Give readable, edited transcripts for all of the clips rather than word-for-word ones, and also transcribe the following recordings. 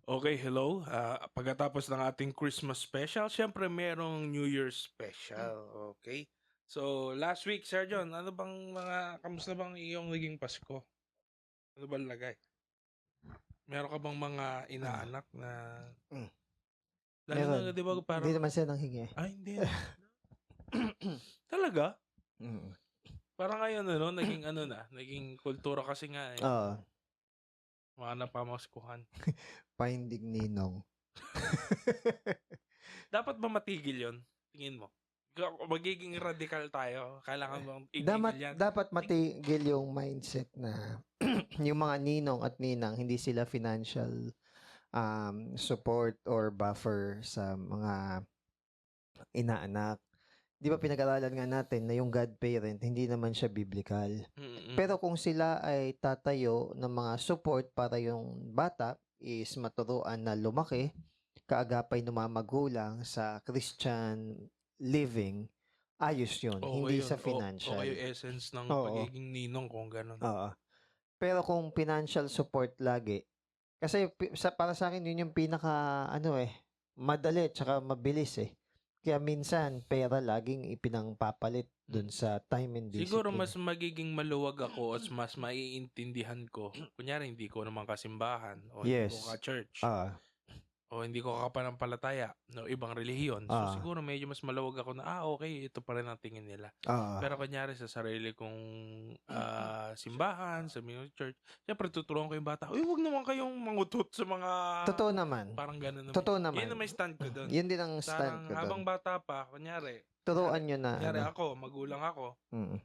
Okay, hello. Pagkatapos ng ating Christmas special, siyempre merong New Year's special. Okay. So, last week, Sir John, kamusta bang iyong naging Pasko? Ano ba lagay? Meron ka bang mga Ah, inaanak na, hmm, lalo na, meron. di ba, Hindi parang, naman siya nanghingi. hindi. Talaga? Mm. Parang ngayon, naging kultura kasi nga eh. Oo, Mga napamaskuhan. Finding Ninong. Dapat ba matigil yon? Tingin mo? Magiging radical tayo. Kailangan bang Dapat igigil yan? dapat matigil yung mindset na yung mga ninong at ninang hindi sila financial support or buffer sa mga inaanak. 'Di ba pinag-aralan nga natin na yung godparent hindi naman siya biblical. Mm-mm. Pero kung sila ay tatayo ng mga support para yung bata is maturuan na lumaki, kaagapay ng mga magulang sa Christian living, ayos yun, Okay hindi yun. sa Okay financial. yung essence ng Oo, pagiging ninong kung ganun. oo. Pero kung financial support lagi, kasi para sa akin yun yung pinaka ano madali tsaka mabilis eh. Kaya minsan pera laging ipinangpapalit Mm. dun sa time and Siguro discipline. mas magiging maluwag ako at mas maiintindihan ko. Kunyari, hindi ko naman kasimbahan o hindi ko Yes. ka-church Ah, o hindi ko kapanampalataya no ibang relihiyon. So ah, siguro medyo mas maluwag ako na okay, ito pa rin ang tingin nila. ah. Pero kunyari sa sarili kong simbahan, sa mga church, syempre tuturuan ko yung bata. Uy, wag naman kayong mangutot sa mga Totoo naman. parang gano'n naman. Totoo Yun naman. na may stand ko doon. Yun din ang stand Parang ko dun. habang bata pa, kunyari, Turuan nyo na kunyari ano. ako, magulang ako, Mm,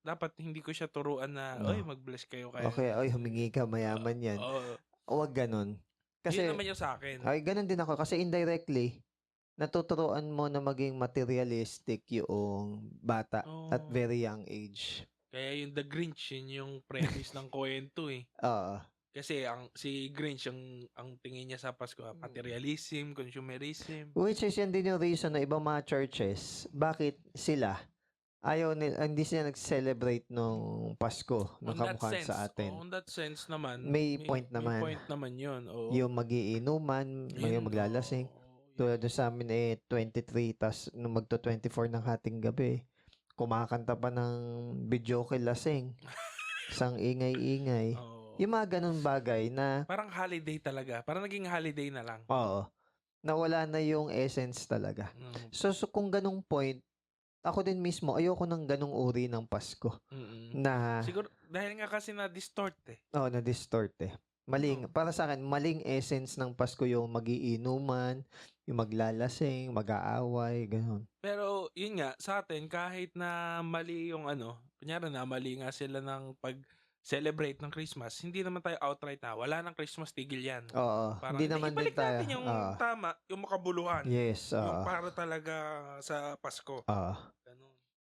dapat hindi ko siya turuan na, oy, no. mag-bless kayo. Okay, oy, humingi ka, mayaman yan. Oo. Huwag ganun. Yun Kasi, naman yung sa akin. ay, ganun din ako. Kasi indirectly, natuturuan mo na maging materialistic yung bata at Oh. very young age. Kaya yung The Grinch, yun yung premise ng kwento eh. Oo. Kasi si Grinch, ang tingin niya sa Pasko, materialism, consumerism. Which is yan din yung reason na ibang mga churches, bakit sila hindi sila nag-celebrate nung Pasko na kamukha sa atin. On that sense naman, May point may naman. point naman yun. Oo. Yung magiinuman, may Yun, maglalasing. Tulad doon sa amin 23, tas nung magto-24 ng hating gabi, kumakanta pa ng videoke lasing. Isang ingay-ingay. Oo. Yung mga ganun bagay na, Parang holiday talaga. Parang naging holiday na lang. oo, nawala na yung essence talaga. Mm. So kung ganung point, ako din mismo, ayoko ng ganung uri ng Pasko. Mm. Na, Siguro, dahil nga kasi na-distort eh. na-distort eh. Maling, para sa akin, maling essence ng Pasko yung magiinuman, yung maglalasing, mag-aaway, ganun. Pero, yun nga, sa atin, kahit na mali yung kunyari na mali nga sila ng pag-celebrate ng Christmas, hindi naman tayo outright na, wala ng Christmas, tigil yan. Oo, Parang, hindi naman din ibalik tayo. natin yung Oo. tama, yung makabuluhan. Yes, Yung oo. para talaga sa Pasko. Oo. Ganun.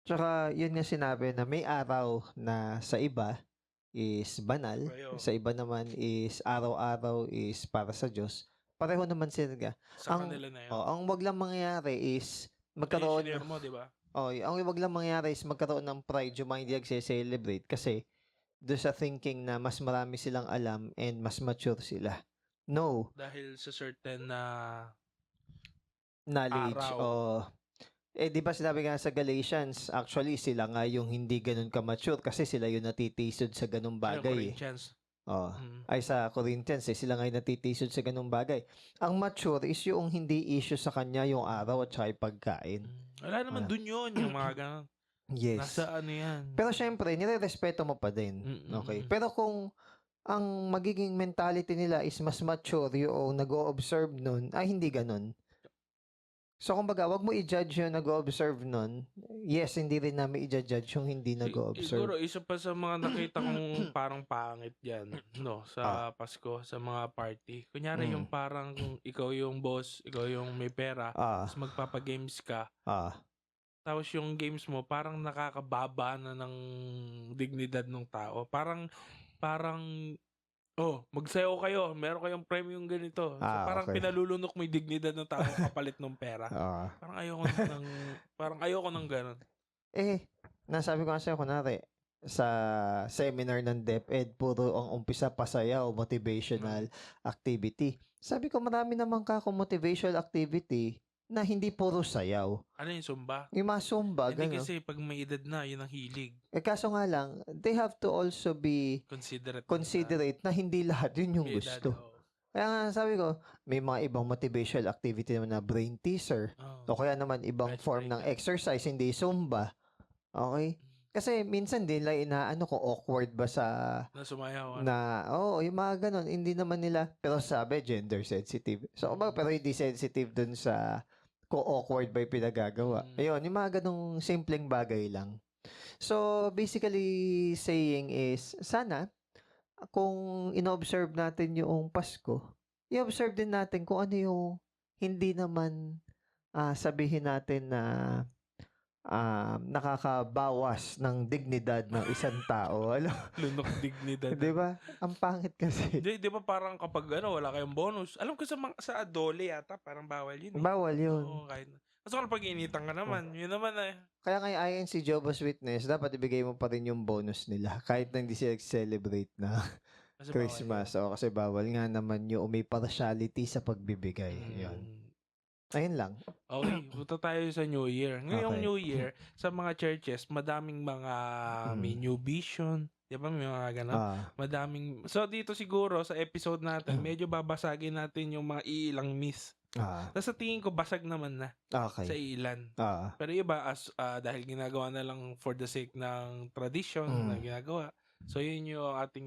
Tsaka, yun nga sinabi na may araw na sa iba is banal, Kayo, sa iba naman is araw-araw is para sa Diyos. Pareho naman sila. sa kanila na yun. Ang wag lang mangyari is Ito yung magkaroon shinare mo, di ba? ang wag lang mangyari is magkaroon ng pride yung mga hindi nagse-celebrate kasi doon sa thinking na mas marami silang alam and mas mature sila. No, Dahil sa certain na knowledge araw. o di ba sinabi nga sa Galatians, actually sila nga yung hindi ganun ka-mature kasi sila yung natitisod sa ganung bagay. Corinthians. Oh, ay sa Corinthians sila nga yung natitisod sa ganung bagay. Ang mature is yung hindi issue sa kanya yung araw at saka yung pagkain. Wala naman dun yun, yung mga ganun. Yes. Nasa ano yan. Pero syempre, nire-respeto mo pa din. Okay? Pero kung ang magiging mentality nila is mas mature yung nag-o-observe nun, ay hindi ganun. So, kumbaga, wag mo i-judge yung nag-o-observe nun. Yes, hindi rin namin i-judge yung hindi Siguro, nag-o-observe. isa pa sa mga nakita kong parang pangit yan, no, sa Pasko, sa mga party. Kunyari yung parang ikaw yung boss, ikaw yung may pera, tapos magpapagames ka. Tapos yung games mo, parang nakakababa na ng dignidad ng tao. Parang, magsayaw kayo, meron kayong premium ganito. So, parang Okay. pinalulunok mo yung dignidad ng tao kapalit ng pera. Parang ayoko ng ganun. Nasabi ko nga sa'yo, kunwari, sa seminar ng DepEd, puro ang umpisa pasayaw, motivational activity. Sabi ko, marami naman motivational activity na hindi puro sayaw. Ano yung Zumba? Yung mga Zumba, Hindi kasi pag may edad na, yun ang hilig. Kaso nga lang, they have to also be considerate na hindi lahat yun yung gusto. Kaya nga sabi ko, may mga ibang motivational activity naman na brain teaser. O kaya naman ibang form ng exercise, hindi Zumba. Okay? Kasi minsan din lang inaano ko awkward ba sa sumayaw, yung mga ganon, hindi naman nila, pero sabi gender sensitive. So pero hindi sensitive dun sa kung awkward ba yung pinagagawa. Ayun, yung mga ganong simpleng bagay lang. So basically saying is sana kung ino-observe natin yung Pasko, i-observe din natin kung ano yung hindi naman sabihin natin na nakakabawas ng dignidad ng isang tao. Lunok dignidad. Di ba? Ang pangit kasi. Di ba parang kapag wala kayong bonus. Alam ko sa Adole yata, parang bawal yun. Bawal yun. Oo, kahit. Kasi kapag initan ka naman, yun naman Kaya nga ayon si Jehovah's Witness, dapat ibigay mo pa rin yung bonus nila kahit na hindi sila celebrate na Christmas. Kasi bawal nga naman yung may partiality sa pagbibigay. Yun. Ayun lang. Okay, punta tayo sa New Year. Ngayong New Year, sa mga churches, madaming mga may new vision. Di ba? May mga ganun. Madaming. So, dito siguro, sa episode natin, medyo babasagin natin yung mga ilang myths. Tapos sa tingin ko, basag naman na sa ilan. Pero iba, dahil ginagawa na lang for the sake ng tradition na ginagawa. So, yun yung ating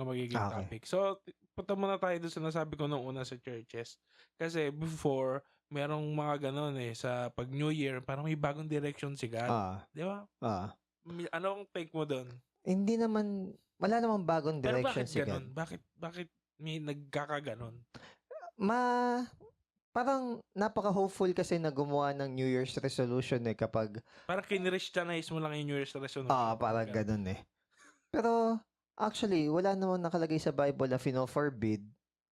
magiging topic. So, punta muna tayo doon sa nasabi ko nung una sa churches. Kasi before, merong mga ganon sa pag New Year, parang may bagong direction si God. Di ba? Anong take mo doon? Hindi naman, wala namang bagong direction si God. Bakit may nagkakaganon? Parang napaka-hopeful kasi na gumawa ng New Year's resolution kapag... Parang kinristianize mo lang yung New Year's resolution. Parang ganun Pero, actually, wala namang nakalagay sa Bible na fino-forbid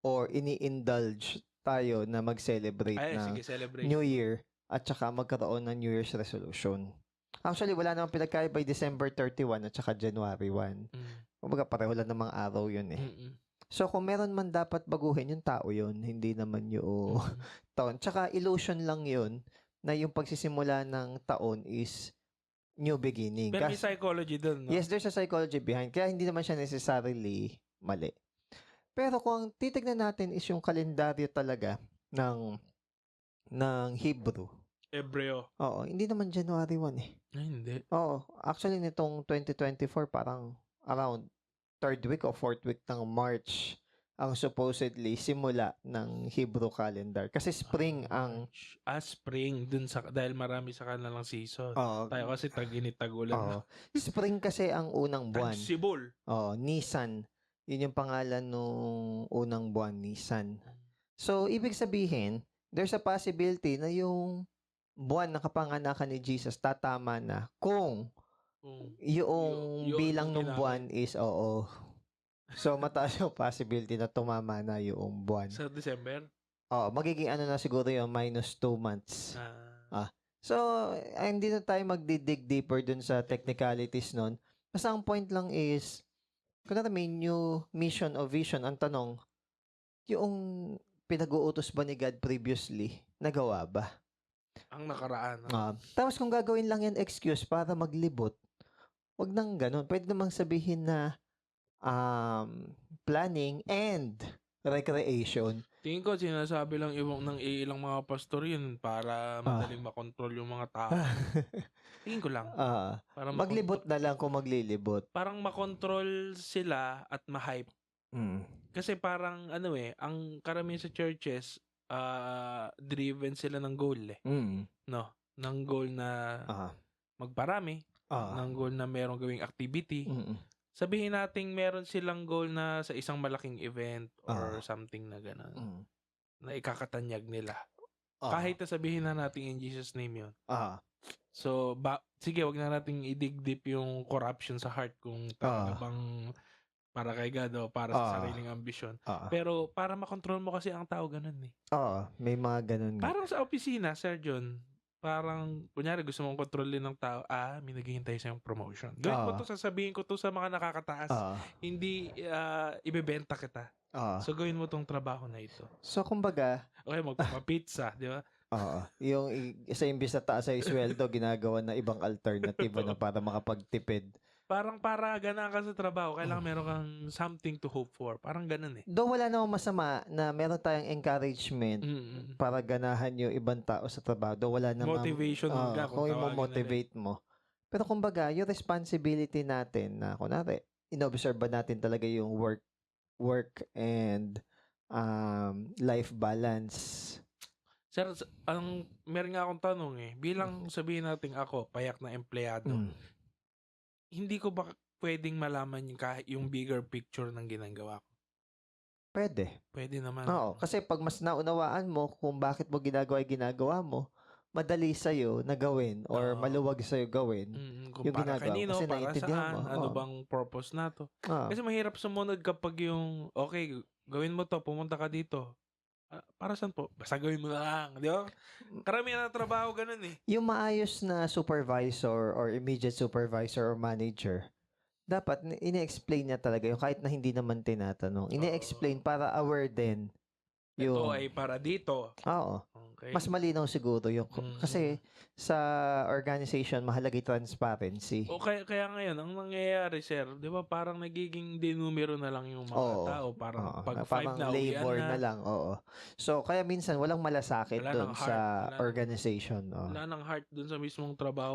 or ini-indulge tayo na mag-celebrate ng New Year at saka magkaroon ng New Year's resolution. Actually, wala namang pinagkaiba December 31 at saka January 1. Kumbaga, pareho lang namang araw yun So, kung meron man dapat baguhin, yung tao yun, hindi naman yung taon. Tsaka, illusion lang yun na yung pagsisimula ng taon is new beginning. Pero may psychology dun, no? Yes, there's a psychology behind. Kaya hindi naman siya necessarily mali. Pero kung titignan natin is yung kalendaryo talaga ng Hebrew. Hebreo. Oo, hindi naman January 1 Ay, hindi. Oo, actually nitong 2024 parang around 3rd week o 4th week ng March ang supposedly simula ng Hebrew calendar. Kasi spring ang... spring. Dahil marami sa kanilang season. Tayo kasi tag-init, tag-ulan. Spring kasi ang unang buwan. Sibol. Nisan. Yun yung pangalan nung unang buwan, Nisan. So, ibig sabihin, there's a possibility na yung buwan na kapanganakan ni Jesus tatama na kung yung bilang ng buwan is So, mataas yung possibility na tumama na yung buwan. Sa December? Magiging na siguro yung -2 months. So, hindi na tayo magdidig deeper dun sa technicalities nun. Basta ang point lang is, kung may new mission o vision, ang tanong, yung pinag-uutos ba ni God previously, nagawa ba? Ang nakaraan. Tapos kung gagawin lang yan excuse para maglibot, wag nang ganun. Pwede namang sabihin na planning and recreation. Tingin ko sinasabi lang ng ilang mga pastor yun para madaling makontrol yung mga tao. Tingin ko lang. Para maglibot na lang kung maglilibot. Parang makontrol sila at ma-hype. Kasi parang ang karamihan sa churches driven sila ng goal No? Ng goal na magparami, ng goal na merong gawing activity. Sabihin nating meron silang goal na sa isang malaking event or something na gano'n. Na ikakatanyag nila. Kahit na sabihin na natin in Jesus name yun. So, sige, wag na nating i-dig deep yung corruption sa heart kung talaga bang para kay God o para sa sariling ambisyon. Pero para makontrol mo kasi ang tao ganun may mga ganun. Parang sa opisina, Sir John, parang, kunyari gusto mong kontrolin ng tao, may naghihintay sa'yong promotion. Gawin mo to, sasabihin ko to sa mga nakakataas. Hindi ibebenta kita. So, gawin mo tong trabaho na ito. So, kumbaga, Okay, magpapapizza, di ba? Yung isa imbis na taas ay sweldo, ginagawa na ibang alternative na para makapagtipid. Parang para gana ka sa trabaho, kailangan meron kang something to hope for. Parang ganun eh. Though wala namang masama na meron tayong encouragement para ganahan yung ibang tao sa trabaho. Though wala namang motivation kung i-motivate mo. Pero kumbaga, yung responsibility natin na kunwari, inobserve ba natin talaga yung work and life balance. Sir, meron nga akong tanong eh. Bilang sabihin natin ako, payak na empleyado, hindi ko ba pwedeng malaman yung bigger picture ng ginagawa ko? Pwede. Pwede naman. Oo, kasi pag mas naunawaan mo kung bakit mo ginagawa mo, madali sa'yo na gawin or maluwag sa'yo gawin kung yung para ginagawa. kanino, Kasi para saan, mo. ano bang purpose na to. Kasi mahirap sumunod kapag yung, okay, gawin mo to, pumunta ka dito. Para saan po? Basta gawin mo na lang. Di ba? Karamihan na trabaho ganun eh. Yung maayos na supervisor or immediate supervisor or manager, dapat ini-explain niya talaga yung kahit na hindi naman tinatanong. Ini-explain para aware din. Ito ay para dito. Oo. Okay. Mas malinaw siguro yung kasi sa organization mahalaga yung transparency. O kaya ngayon ang nangyayari sir, 'di ba parang nagiging denumero na lang yung mga tao, parang pag 5 na labor na lang, So kaya minsan walang malasakit doon sa organization. Wala nang heart doon sa mismong trabaho.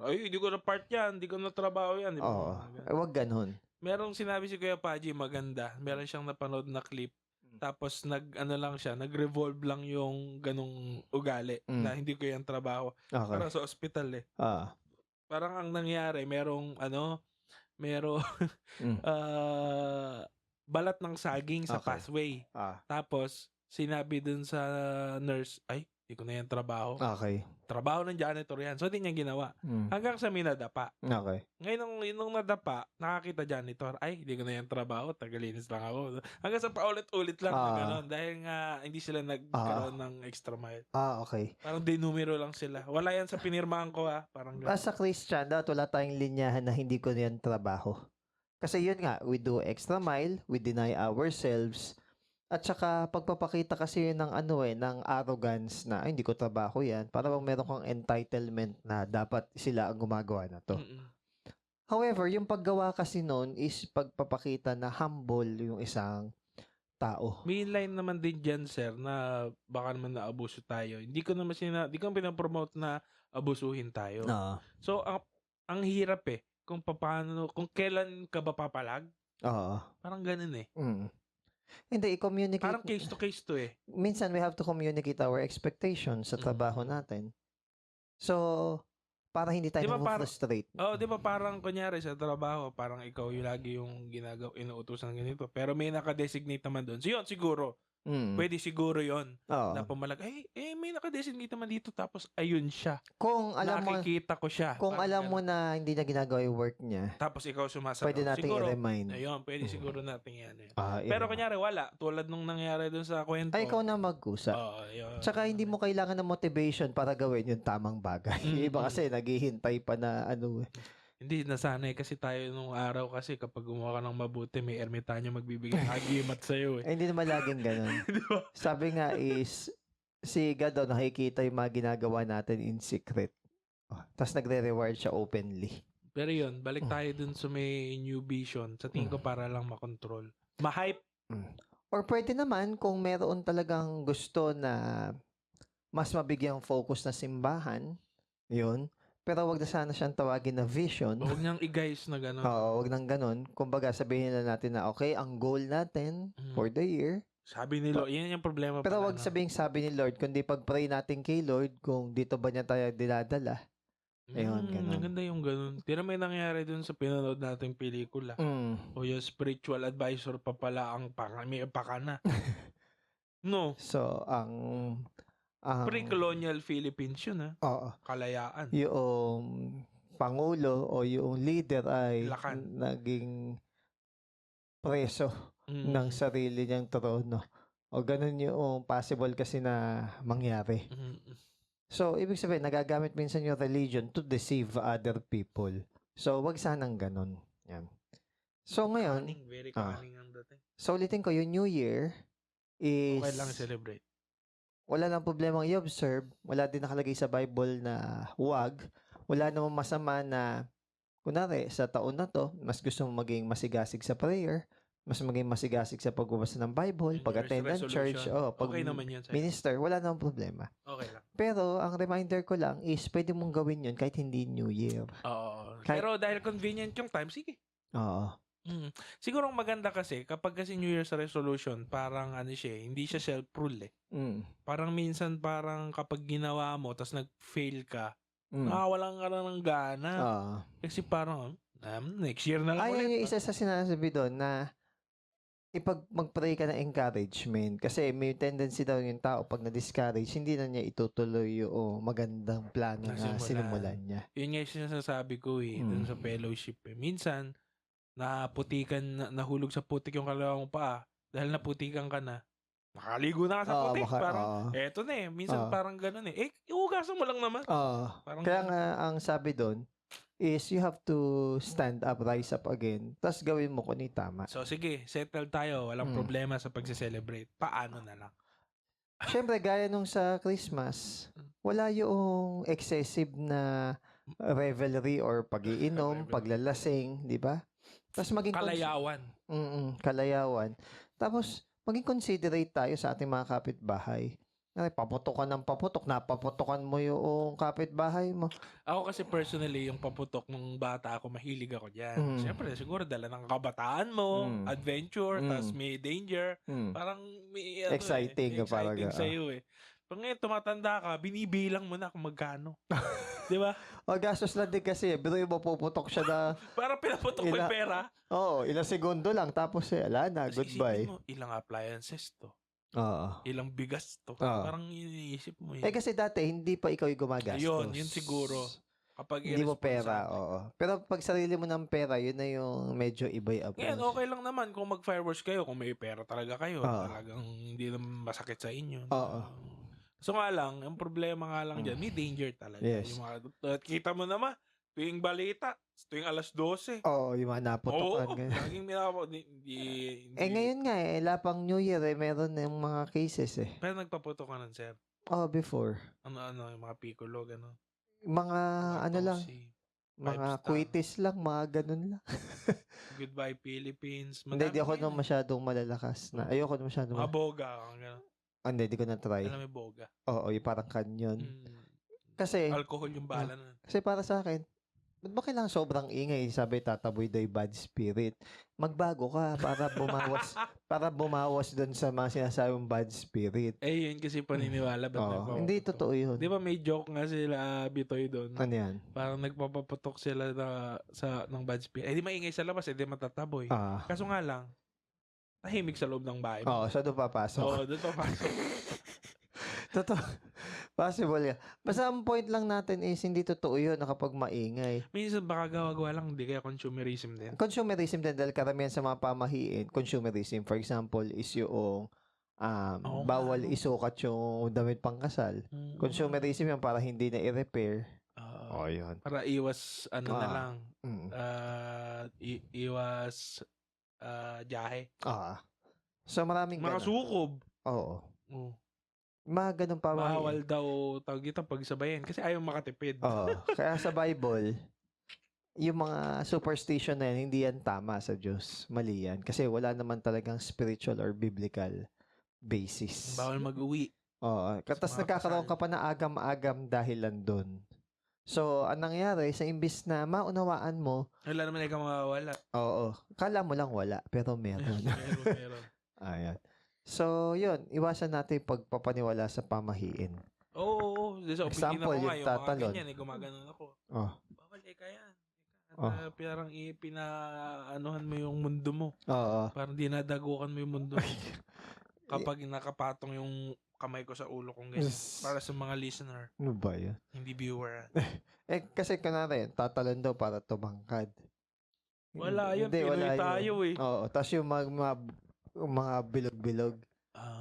Ay, hindi ko na part 'yan, hindi ko na trabaho 'yan, di ba? Wag ganun. Merong sinabi si Kuya Paji maganda, meron siyang napanood na clip. Tapos nag-revolve lang yung ganung ugali na hindi ko yung trabaho. Para sa ospital eh. Parang ang nangyari, merong balat ng saging sa pathway. Tapos sinabi dun sa nurse, ay, hindi ko na yung trabaho. Okay. Trabaho ng janitor yan. So, hindi niya ginawa. Hanggang sa minadapa. Okay. Ngayon, nung nadapa, nakakita janitor, ay, hindi ko na yung trabaho, tagalinis lang ako. Hanggang sa paulit-ulit lang na gano'n. Dahil nga, hindi sila nagkaroon ng extra mile. Okay. Parang dinumero lang sila. Wala yan sa pinirmahan ko, Parang gano'n. As a Christian, wala tayong linyahan na hindi ko na yan trabaho. Kasi yun nga, we do extra mile, we deny ourselves, at saka pagpapakita kasi ng ng arrogance na hindi ko trabaho yan, para bang meron kang entitlement na dapat sila ang gumagawa na to. However, yung paggawa kasi noon is pagpapakita na humble yung isang tao. May line naman din dyan, sir, na baka naman naabuso tayo. Hindi ko pinapromote na abusuhin tayo. So, ang hirap kung kailan ka ba papalag? Parang ganun Hindi, i-communicate. Parang case to case to Minsan, we have to communicate our expectations sa trabaho natin. So, para hindi tayo frustrate. Di ba parang kunyari sa trabaho, parang ikaw yung lagi yung inuutosan ganito. Pero may naka-designate naman doon. So, yun, siguro. Pwede siguro yon na pumalag, may naka-designate naman dito, tapos ayun siya. Kung alam mo, nakikita ko siya. Kung alam mo na hindi na ginagawa yung work niya, tapos ikaw sumasagot. Pwede natin i-remind. Ayun, pwede siguro natin yan. Pero kunyari wala, tulad nung nangyari dun sa kwento. Ay, ikaw na mag-usap. Tsaka hindi mo kailangan ng motivation para gawin yung tamang bagay. Iba kasi naghihintay pa na Hindi, nasanay kasi tayo nung araw kasi kapag gumawa ka ng mabuti, may ermitanyo magbibigay agimat sa'yo Hindi naman laging ganun. Diba? Sabi nga is, si God daw nakikita yung mga ginagawa natin in secret. Tapos nagre-reward siya openly. Pero yun, balik tayo dun sa may new vision. Sa tingin ko para lang makontrol. Ma-hype. Or pwede naman kung meron talagang gusto na mas mabigyang focus na simbahan, yun. Pero wag na sana siyang tawagin na vision. Huwag niyang i-guys na gano'n. Oo, wag nang gano'n. Kumbaga, sabihin na natin na, okay, ang goal natin for the year. Sabi ni Lord, yan yung problema. Pero wag sabihin sabi ni Lord, kundi pag-pray natin kay Lord, kung dito ba niya tayo dinadala. Ayun, gano'n. Maganda yung gano'n. Tira may nangyari dun sa pinanood nating pelikula. O yung spiritual advisor pa pala ang may pakana. No. So, pre-colonial Philippines yun Kalayaan. Yung pangulo o yung leader ay naging preso ng sarili niyang trono. O ganun yung possible kasi na mangyari. So, ibig sabihin, nagagamit minsan yung religion to deceive other people. So, wag sanang ganun. Yan. So, ngayon, very cunning ang dating. So, ulitin ko, yung New Year is... Okay lang celebrate. Wala lang problemang i-observe. Wala din nakalagay sa Bible na huwag. Wala namang masama na, kunwari, sa taon na to, mas gusto mo maging masigasig sa prayer, mas maging masigasig sa pagbabasa ng Bible, pag-attend ng church, okay naman yun, minister, wala namang problema. Okay lang. Pero, ang reminder ko lang is, pwede mong gawin yun kahit hindi New Year. Oo. Pero dahil convenient yung time, sige. Oo. Siguro maganda kasi kapag kasi New Year's resolution, parang hindi siya self-rule Parang minsan kapag ginawa mo tapos nag-fail ka, nakawalan ka na ng gana. Kasi parang next year na lang ulit. Yung isa sa sinasabi doon na mag-pray ka ng encouragement kasi may tendency daw yung tao pag na-discourage, hindi na niya itutuloy yung magandang plano na sinimulan niya. Yun nga yung sinasabi ko dun sa fellowship. Minsan, nahulog sa putik yung kalawang paa dahil naputikan ka na. Nakaligo na ka sa putik. Parang, eto na Minsan parang ganun iugasan mo lang naman. Kaya nga, ang sabi doon is you have to stand up, rise up again. Tapos gawin mo kung tama. So, sige, settle tayo. Walang problema sa pag-celebrate. Paano na lang? Siyempre, gaya nung sa Christmas, wala yung excessive na revelry or pag-iinom, paglalasing, di ba? Tapos maging kalayawan. Kalayawan. Tapos maging considerate tayo sa ating mga kapitbahay. Paputok ka ng paputok, napaputokan mo yung kapitbahay mo. Ako kasi personally, yung paputok ng bata ako, mahilig ako dyan. Siyempre, siguro dala ng kabataan mo, adventure, tas may danger. Parang may exciting exciting sa'yo Pag ngayon tumatanda ka, binibilang mo na kung magkano. Di ba? Gastos lang din kasi. Pero yung mapuputok siya na... Para pinaputok mo yung pera. Ilang segundo lang. Tapos ala na, goodbye. Mo, ilang appliances to. Oo. Ilang bigas to. Parang iniisip mo kasi dati, hindi pa ikaw yung gumagastos. Yun siguro. Kapag hindi mo pera, Pero pag sarili mo ng pera, yun na yung medyo iba yung approach. Ngayon, okay lang naman kung mag-fireworks kayo, kung may pera talaga kayo. Talagang hindi naman masakit sa inyo. So nga lang, ang problema nga lang dyan, may danger talaga. Yes. Yung kita mo naman, tuwing balita, tuwing alas 12. Yung mga naputokan. Laging ngayon nga lapang New Year meron na yung mga cases Pero nagpaputokan sir? Before. Ano, yung mga piccolo, gano'n? Mga lang, mga quitis lang, mga ganun lang. Goodbye Philippines. Hindi ako nung masyadong malalakas na. Ayoko nung masyadong mga boga, gano'n. Hindi ko na-try. Alam mo boga? Yung parang canyon. Kasi, alcohol yung bala na. Kasi para sa akin, ba't ba kailangan sobrang ingay? Sabi, tataboy daw yung bad spirit. Magbago ka para bumawas doon sa mga sinasabing bad spirit. Yun kasi paniniwala. Hindi totoo yun. Di ba may joke nga sila, Bitoy doon? Ano yan? Parang nagpapaputok sila ng bad spirit. Di maingay sa labas, di matataboy. Kaso nga lang, tahimik sa loob ng bahay. So doon papasok. Doon papasok. Totoo. Possible yan. Basta ang point lang natin is hindi totoo yun na kapag maingay. Minsan baka gawa-gawa lang, hindi kaya consumerism din. Consumerism din dahil karamihan sa mga pamahiin, consumerism, for example, is yung bawal isukat yung damit pangkasal. Consumerism yan para hindi na i-repair. Yun. Para iwas, na lang, iwas jahe. So maraming mga sukob. Oo. Mga ganun pa. Bawal daw tawag dito pagsabayin kasi ayaw makatipid. Kaya sa Bible, yung mga superstition na yan, hindi yan tama sa Diyos. Mali yan. Kasi wala naman talagang spiritual or biblical basis. Bawal mag-uwi. Tapos nagkakaroon ka pa na agam-agam dahilan doon. So, anong nangyari, sa imbis na maunawaan mo, wala naman ikaw mawawala. Kala mo lang wala, pero meron. meron. Ayan. So, yun, iwasan natin pagpapaniwala sa pamahiin. Example, yung tatalon. Mga ganyan, gumaganon ako. Bawal kaya. Parang pinaanuhan mo yung mundo mo. Parang dinadagukan mo yung mundo mo. Kapag nakapatong yung kamay ko sa ulo kong ganyan. Para sa mga listener. Ano ba yan? Hindi viewer. Kasi kunwari, tatalon daw para tumangkad. Wala yun, Pinoy tayo Tapos yung mga bilog-bilog.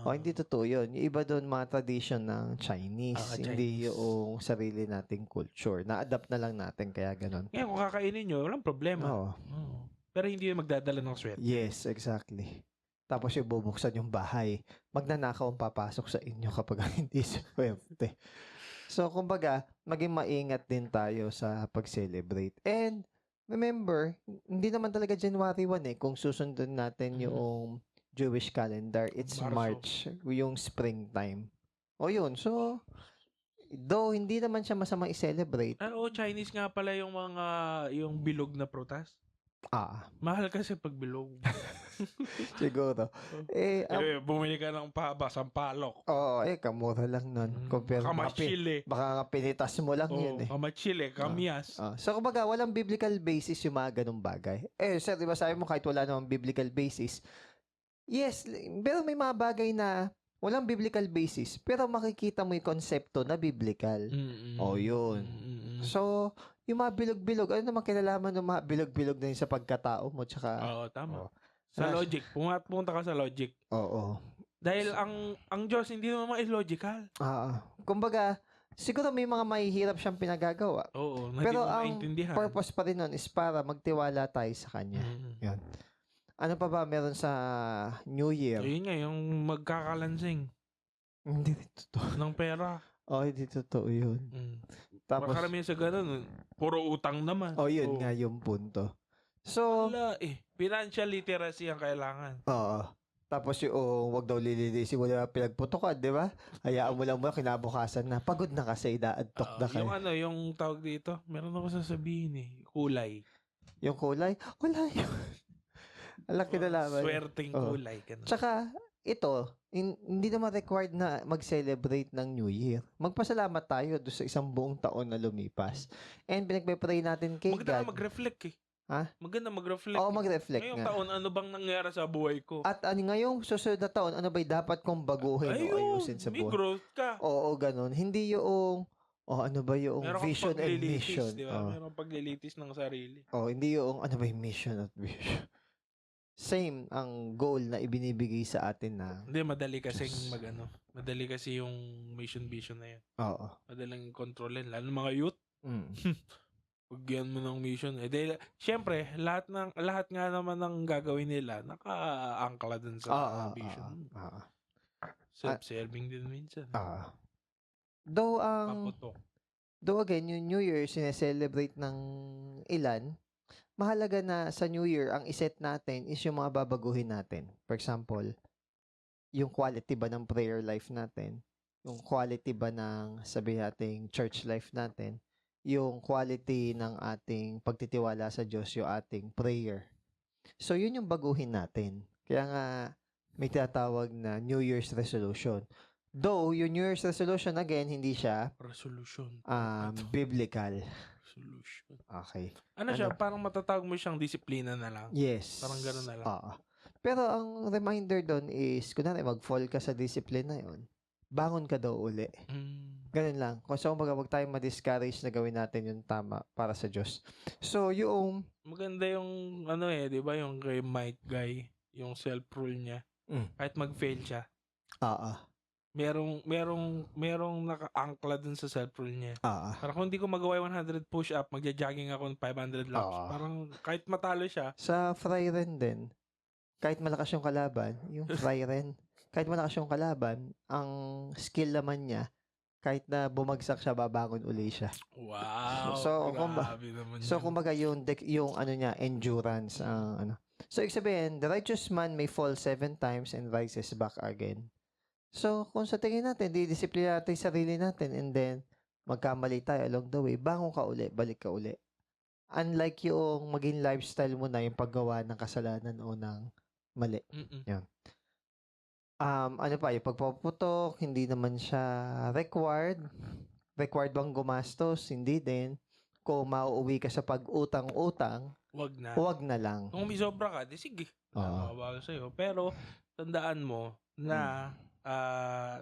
hindi totoo yun. Yung iba doon, mga tradition ng Chinese. Hindi yung sarili nating culture. Na-adapt na lang natin, kaya ganun. Ngayon, kung kakainin nyo, walang problema. Pero hindi yung magdadala ng swerte. Yes, exactly. Tapos yung bubuksan yung bahay. Magnanakaw ang papasok sa inyo kapag hindi swerte. So, kumbaga, maging maingat din tayo sa pag-celebrate. And, remember, hindi naman talaga January 1 kung susundin natin yung Jewish calendar. It's March, yung springtime. Yun. So, though, hindi naman siya masamang i-celebrate. Chinese nga pala yung bilog na prutas. Mahal kasi pag bilog. Siguro. Bumili ka ng sampalok. Kamura lang nun. Kamachile. Baka nga pinitas mo lang yun Kamachile, kamyas. So, kumbaga, walang biblical basis yung mga ganung bagay. Sir, di ba sabi mo kahit wala namang biblical basis, yes, pero may mga bagay na walang biblical basis, pero makikita mo yung konsepto na biblical. Yun. So, yung mga bilog-bilog, ano naman kinalaman ng mga bilog-bilog na yun sa pagkatao mo, tsaka... tama. Sa logic. Pumunta ka sa logic. Dahil ang Diyos, hindi naman illogical. Kumbaga, siguro may mga mahihirap siyang pinagagawa. Pero ang purpose pa rin nun is para magtiwala tayo sa Kanya. Yan. Ano pa ba meron sa New Year? Ayun nga, yung magkakalansing. Hindi totoo. Ng pera. Hindi totoo yun. Tapos, makaramihan sa ganun, puro utang naman. Yun nga yung punto. So, financial literacy ang kailangan. Tapos yung wag daw lilinisin mo na pinagputokan, di ba? Hayaan mo lang kinabukasan na pagod na kasi, daadtok na kayo. Yung tawag dito, meron ako sasabihin kulay. Yung kulay? Wala yun. Alam kinalaman. Swerteng kulay. Tsaka, ito, hindi naman required na mag-celebrate ng New Year. Magpasalamat tayo doon sa isang buong taon na lumipas. And pinagpe-pray natin kay God. Maganda mag-reflect Maganda mag-reflect. Mag-reflect ngayong taon, ano bang nangyari sa buhay ko? At ngayong susunod na taon, ano ba'y dapat kong baguhin o ayusin sa buhay? May growth ka. Ganun. Hindi yung ano ba yung vision and mission? Diba? Meron paglilitis ng sarili. Hindi yung ano ba yung mission at vision? Same ang goal na ibinibigay sa atin na... Hindi, madali kasi madali kasi yung mission vision na yun. Madaling kontrolin. Lalo mga youth. Pagyan mo ng mission. Siyempre, lahat nga naman ng gagawin nila, naka-angkla dun sa vision. Self-serving din minsan. Though again, yung New Year, sineselebrate ng ilan, mahalaga na sa New Year, ang iset natin is yung mga babaguhin natin. For example, yung quality ba ng prayer life natin, yung quality ba ng, sabihin natin, church life natin, yung quality ng ating pagtitiwala sa Diyos, yung ating prayer. So, yun yung baguhin natin. Kaya nga, may tinatawag na New Year's resolution. Though, yung New Year's resolution, again, hindi siya biblical. Okay. Siya? Parang matatawag mo siyang disiplina na lang? Yes. Parang gano'n na lang? Pero ang reminder doon is, kunwari mag-fall ka sa discipline na yun, bangon ka daw uli. Ganun lang. So, wag tayong ma-discourage na gawin natin yung tama para sa Diyos. So, yung... Maganda yung, di ba, yung kay Mike Guy, yung self-rule niya. Kahit mag-fail siya. Merong naka-angkla dun sa self-rule niya. Parang kung hindi ko magawa yung 100 push-up, magja-jogging ako ng 500 laps. Parang kahit matalo siya. Sa Fryren din, kahit malakas yung kalaban, kahit malakas yung kalaban, ang skill naman niya, kahit na bumagsak siya, babangon uli siya. Wow! Kumbaga yung niya, endurance. So, ibig sabihin, the righteous man may fall 7 times and rises back again. So, kung sa tingin natin, didisiplina natin yung sarili natin and then, magkamali tayo along the way, bangon ka uli, balik ka uli. Unlike yung maging lifestyle mo na yung paggawa ng kasalanan o ng mali. Yan. Yung pagpaputok, hindi naman siya required. Required bang gumastos? Hindi din. Kung mauuwi ka sa pag-utang-utang, wag na lang. Kung may sobra ka, di sige. Bago sa'yo. Pero, tandaan mo na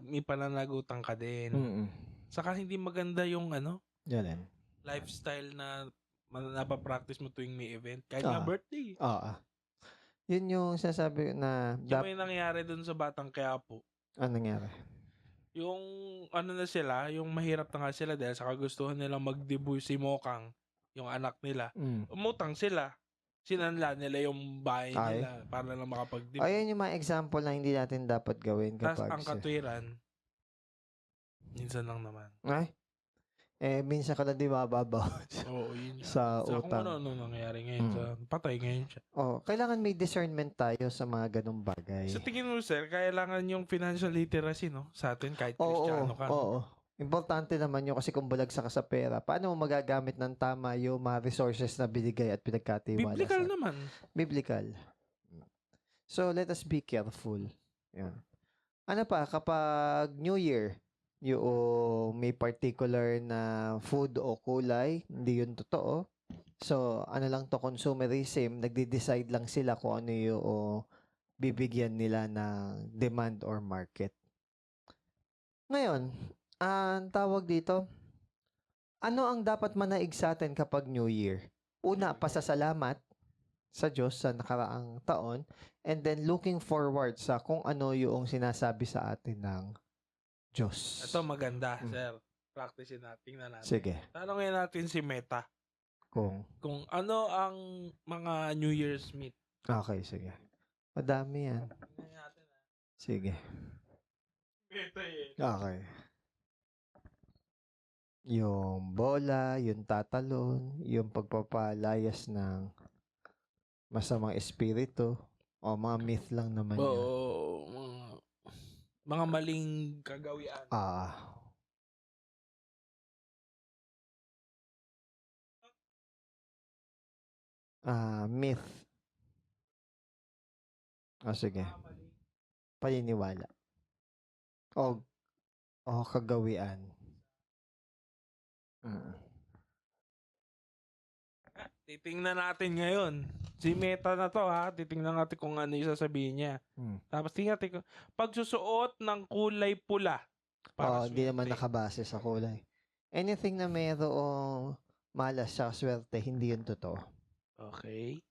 may pananagutang ka din. Saka hindi maganda yung lifestyle na napapractice mo tuwing may event. Kahit nga birthday. Yun yung sinasabi na Yung may nangyari dun sa Batang Quiapo. Ano nangyari? Yung ano na sila, yung mahirap na nga sila dahil sa kagustuhan nilang mag-debut si Mokang, yung anak nila. Umutang sila. Sinanla nila yung bahay nila para lang makapag-debut. Ayun yung mga example na hindi natin dapat gawin kapag... Tapos ang katwiran, minsan lang naman. Minsan ka na di mababaw Oo, yun yan. sa utang. Kung ano nangyari ngayon, patay ngayon siya. Kailangan may discernment tayo sa mga ganung bagay. Sa tingin mo, sir, kailangan yung financial literacy, no? Sa atin, kahit Kristiyano ka. Oo. Importante naman yun kasi kung bulagsak ka sa pera, paano mo magagamit ng tama yung mga resources na binigay at pinagkatiwala Biblical naman. Biblical. So, let us be careful. Yan. Ano pa, kapag New Year, yung may particular na food o kulay, hindi yun totoo. So, ano lang to, consumerism, nagde-decide lang sila kung ano yung bibigyan nila ng demand or market. Ngayon, ang tawag dito, ano ang dapat manaig sa atin kapag New Year? Una, pasasalamat sa Diyos sa nakaraang taon, and then looking forward sa kung ano yung sinasabi sa atin ng Diyos. Ito maganda, sir. Practicein natin. Tingnan natin. Sige. Tanongin natin si Meta. Kung ano ang mga New Year's meet. Okay, sige. Madami yan. Sige. Meta yan. Okay. Yung bola, yung tatalon, yung pagpapalayas ng masamang espiritu, o mga myth lang naman yun. Mga maling kagawian. Myth. Sige. Paniniwala. O kagawian. Titingnan natin ngayon. Si Meta na to, ha. Titingnan natin kung ano yung sasabihin niya. Tapos tingnan natin, pagsusuot ng kulay pula. Hindi naman nakabase sa kulay. Anything na mayroong malas sa swerte, hindi yun totoo. Okay.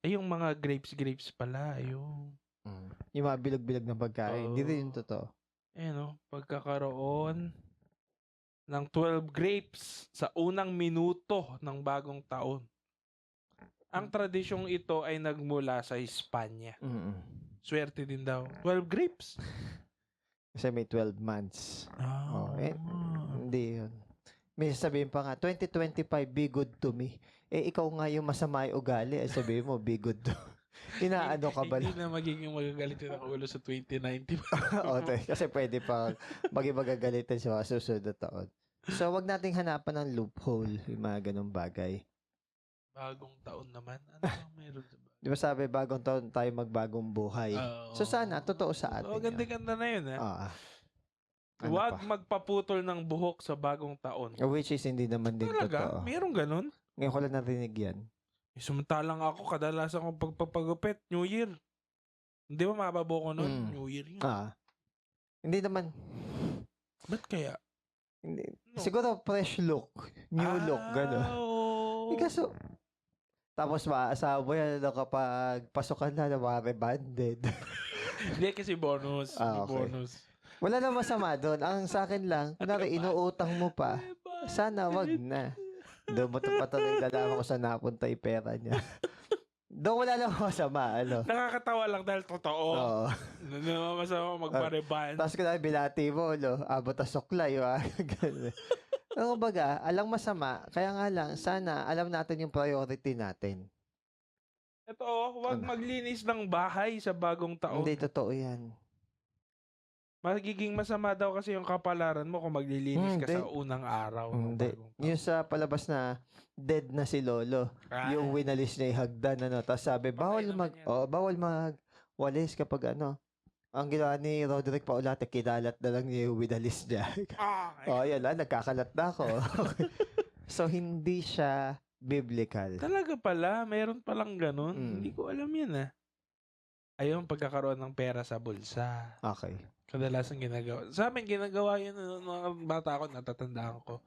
Yung mga grapes pala, yung mga bilog-bilog na pagkain, hindi rin yun totoo. Pagkakaroon ng 12 grapes sa unang minuto ng bagong taon. Ang tradisyong ito ay nagmula sa Espanya. Swerte din daw. 12 grapes. Kasi may 12 months. Hindi yun. May sabihin pa nga, 2025, be good to me. Ikaw nga yung masama yung ugali. Sabihin mo, be good to Inaano ka ba? Hindi na magiging magagalitin ako ulo sa 2090. Kasi pwede pa maging magagalitin sa mga susunod na taon. So, wag nating hanapan ng loophole, yung mga ganong bagay. Bagong taon naman? Ano bang meron sa bagong? Di ba sabi, bagong taon tayo magbagong buhay? So, sana, totoo sa atin. Ganda na yun, Huwag magpaputol ng buhok sa bagong taon. Which is hindi naman din totoo. Meron ganun? Ngayon ko lang narinig yan. Samantalang ako, kadalasan kong pagpapagupit, New Year. Hindi ba mababo ko nun? New Year yun. Hindi naman. Ba't kaya? Hindi. Siguro fresh look. New look, gano'n. Kaso, tapos maaasawa mo yan kapag pasukan na mga rebanded. Hindi kasi bonus. Bonus. Wala na masama doon. Ang sa akin lang, kunwari inuutang mo pa, sana wag na. Doon mo ito patuloy nalaman ko saan napunta yung pera niya. Doon wala na masama. Nakakatawa lang dahil totoo. Oo. Masama magpa-reban. Tapos kunwari bilati mo, abot na suklay. Pero baga, alang masama, kaya nga lang, sana alam natin yung priority natin. Ito, huwag maglinis ng bahay sa bagong taon. Hindi totoo yan. Magiging masama daw kasi yung kapalaran mo kung maglilinis ka sa unang araw. Yung sa palabas na dead na si Lolo, yung winalis niya yung hagdan, tapos sabi, bawal magwalis kapag ang ginawa ni Roderick Paulate, kinalat na lang niya yung winalis niya. Yan lang, nagkakalat na ako. So, hindi siya biblical. Talaga pala, meron palang ganun. Hindi ko alam yun Ayun, pagkakaroon ng pera sa bulsa. Okay. Kadalasan ginagawa. Sa amin, ginagawa yun ng mga bata ko, natatandaan ko.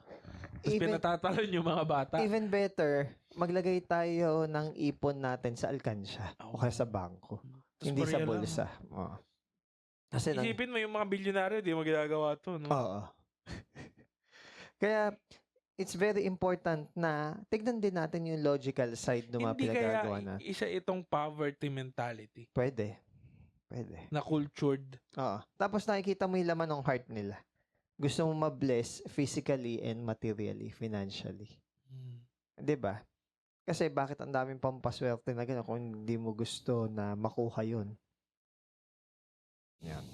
Tapos pinatatalo yung mga bata. Even better, maglagay tayo ng ipon natin sa alkansya o kaya sa bangko. Hindi sa bulsa. Oo. Kasi isipin mo yung mga bilyonaryo, di mo ginagawa to, no? Oo. Kaya, it's very important na tignan din natin yung logical side ng mga pinagagawa natin. Hindi kaya isa itong poverty mentality. Pwede. Na cultured. Oo. Tapos nakikita mo yung laman ng heart nila. Gusto mo ma-bless physically and materially, financially. 'Di ba? Kasi bakit ang daming pampaswerte na gano'n kung hindi mo gusto na makuha yun? Yan.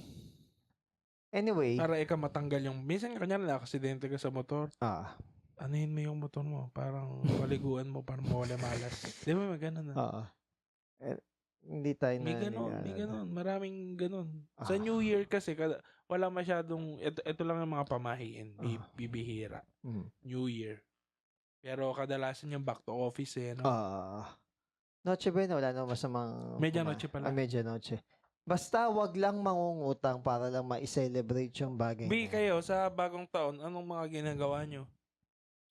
Anyway. Para ikaw matanggal yung... Minsan kanya na aksidente ka sa motor. Anuhin mo yung motor mo. Parang paliguan mo para mawala malas. Di ba may ganun na? Hindi tayo na... May ganun. Maraming ganun. Sa New Year kasi, wala masyadong... Ito lang yung mga pamahiin. Bibihira. New Year. Pero kadalasan yung back to office no? Noche Buena, wala naman masamang... Medianoche pala. Medianoche. Basta wag lang mangungutang para lang ma-celebrate yung bagay. Kayo, sa bagong taon, anong mga ginagawa nyo?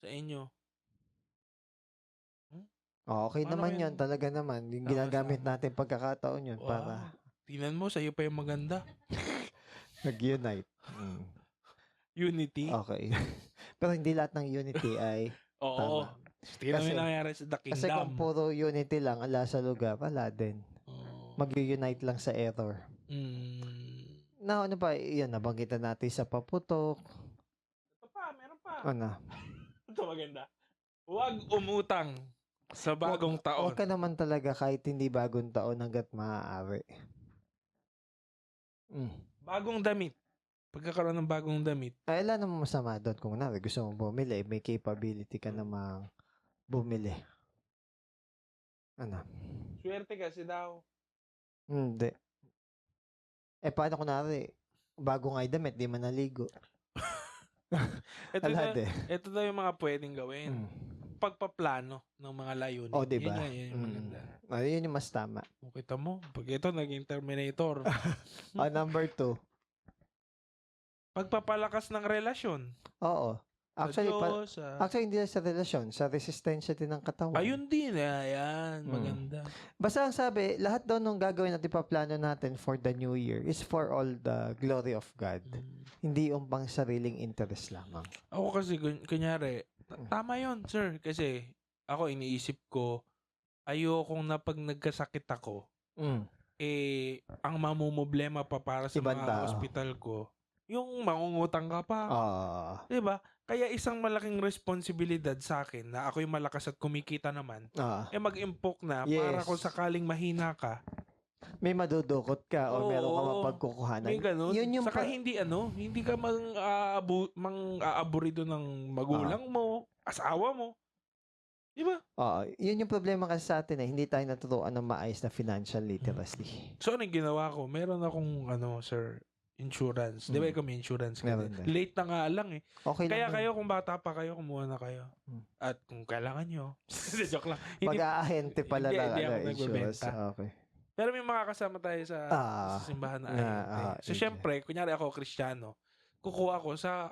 Sa inyo? Okay naman yan, talaga naman. Yung ginagamit natin pagkakataon yun para... Tingnan mo, sa'yo pa yung maganda. Nag-unite. Unity? Okay. Pero hindi lahat ng unity ay Oo. Tingnan mo yung nangyari sa The Kingdom. Kasi kung puro unity lang, ala sa lugar, wala din. Mag-unite lang sa error. Ano pa, yan, nabanggitan natin sa paputok. Ito pa, meron pa. Ano? Ito maganda. Huwag umutang sa bagong taon. Huwag ka naman talaga kahit hindi bagong taon hanggat maaari. Bagong damit. Pagkakaroon ng bagong damit. Ay, wala namang masama doon. Kung gusto mong bumili, may capability ka namang bumili. Ano? Swerte kasi daw. Hindi. Paano bagong ay damit, di man naligo? Ito daw yung mga pwedeng gawin. Pagpaplano ng mga layunin. Diba? Yun yung maganda. Yun yung mas tama. Kita mo, pag ito naging Terminator. Number 2. Pagpapalakas ng relasyon. Oo. Actually, hindi sa relasyon, sa resistensya din ng katawan. Ayun din, ayan, maganda. Basta ang sabi, lahat daw nung gagawin natin, paplano natin for the new year is for all the glory of God. Hindi yung pang sariling interest lamang. Ako kasi, kunyari, tama yun, sir. Kasi, ako iniisip ko, ayokong na pag nagkasakit ako, ang mamumblema pa para sa mga hospital ko, yung mangungutang ka pa. Diba? Kaya isang malaking responsibilidad sa akin na ako'y malakas at kumikita naman, mag-impok na para kung sakaling mahina ka, may madudukot ka o meron ka mapagkukuhanan. May ganun. Saka hindi ka mang-aaburido ng magulang mo, asawa mo. Diba? Yun yung problema kasi sa atin hindi tayo natutuan ng maayos na financial literacy. So, anong ginawa ko? Meron akong, sir, insurance. Di ba ikaw may insurance ka? Late na nga lang Okay kaya lang kayo, kung bata pa kayo, kumuha na kayo. At kung kailangan nyo. Joke lang. Mag-aahente pala lang insurance. Okay. Pero may mga kasama tayo sa simbahan na ahente. So, syempre, kunyari ako, Kristiyano, kukuha ko sa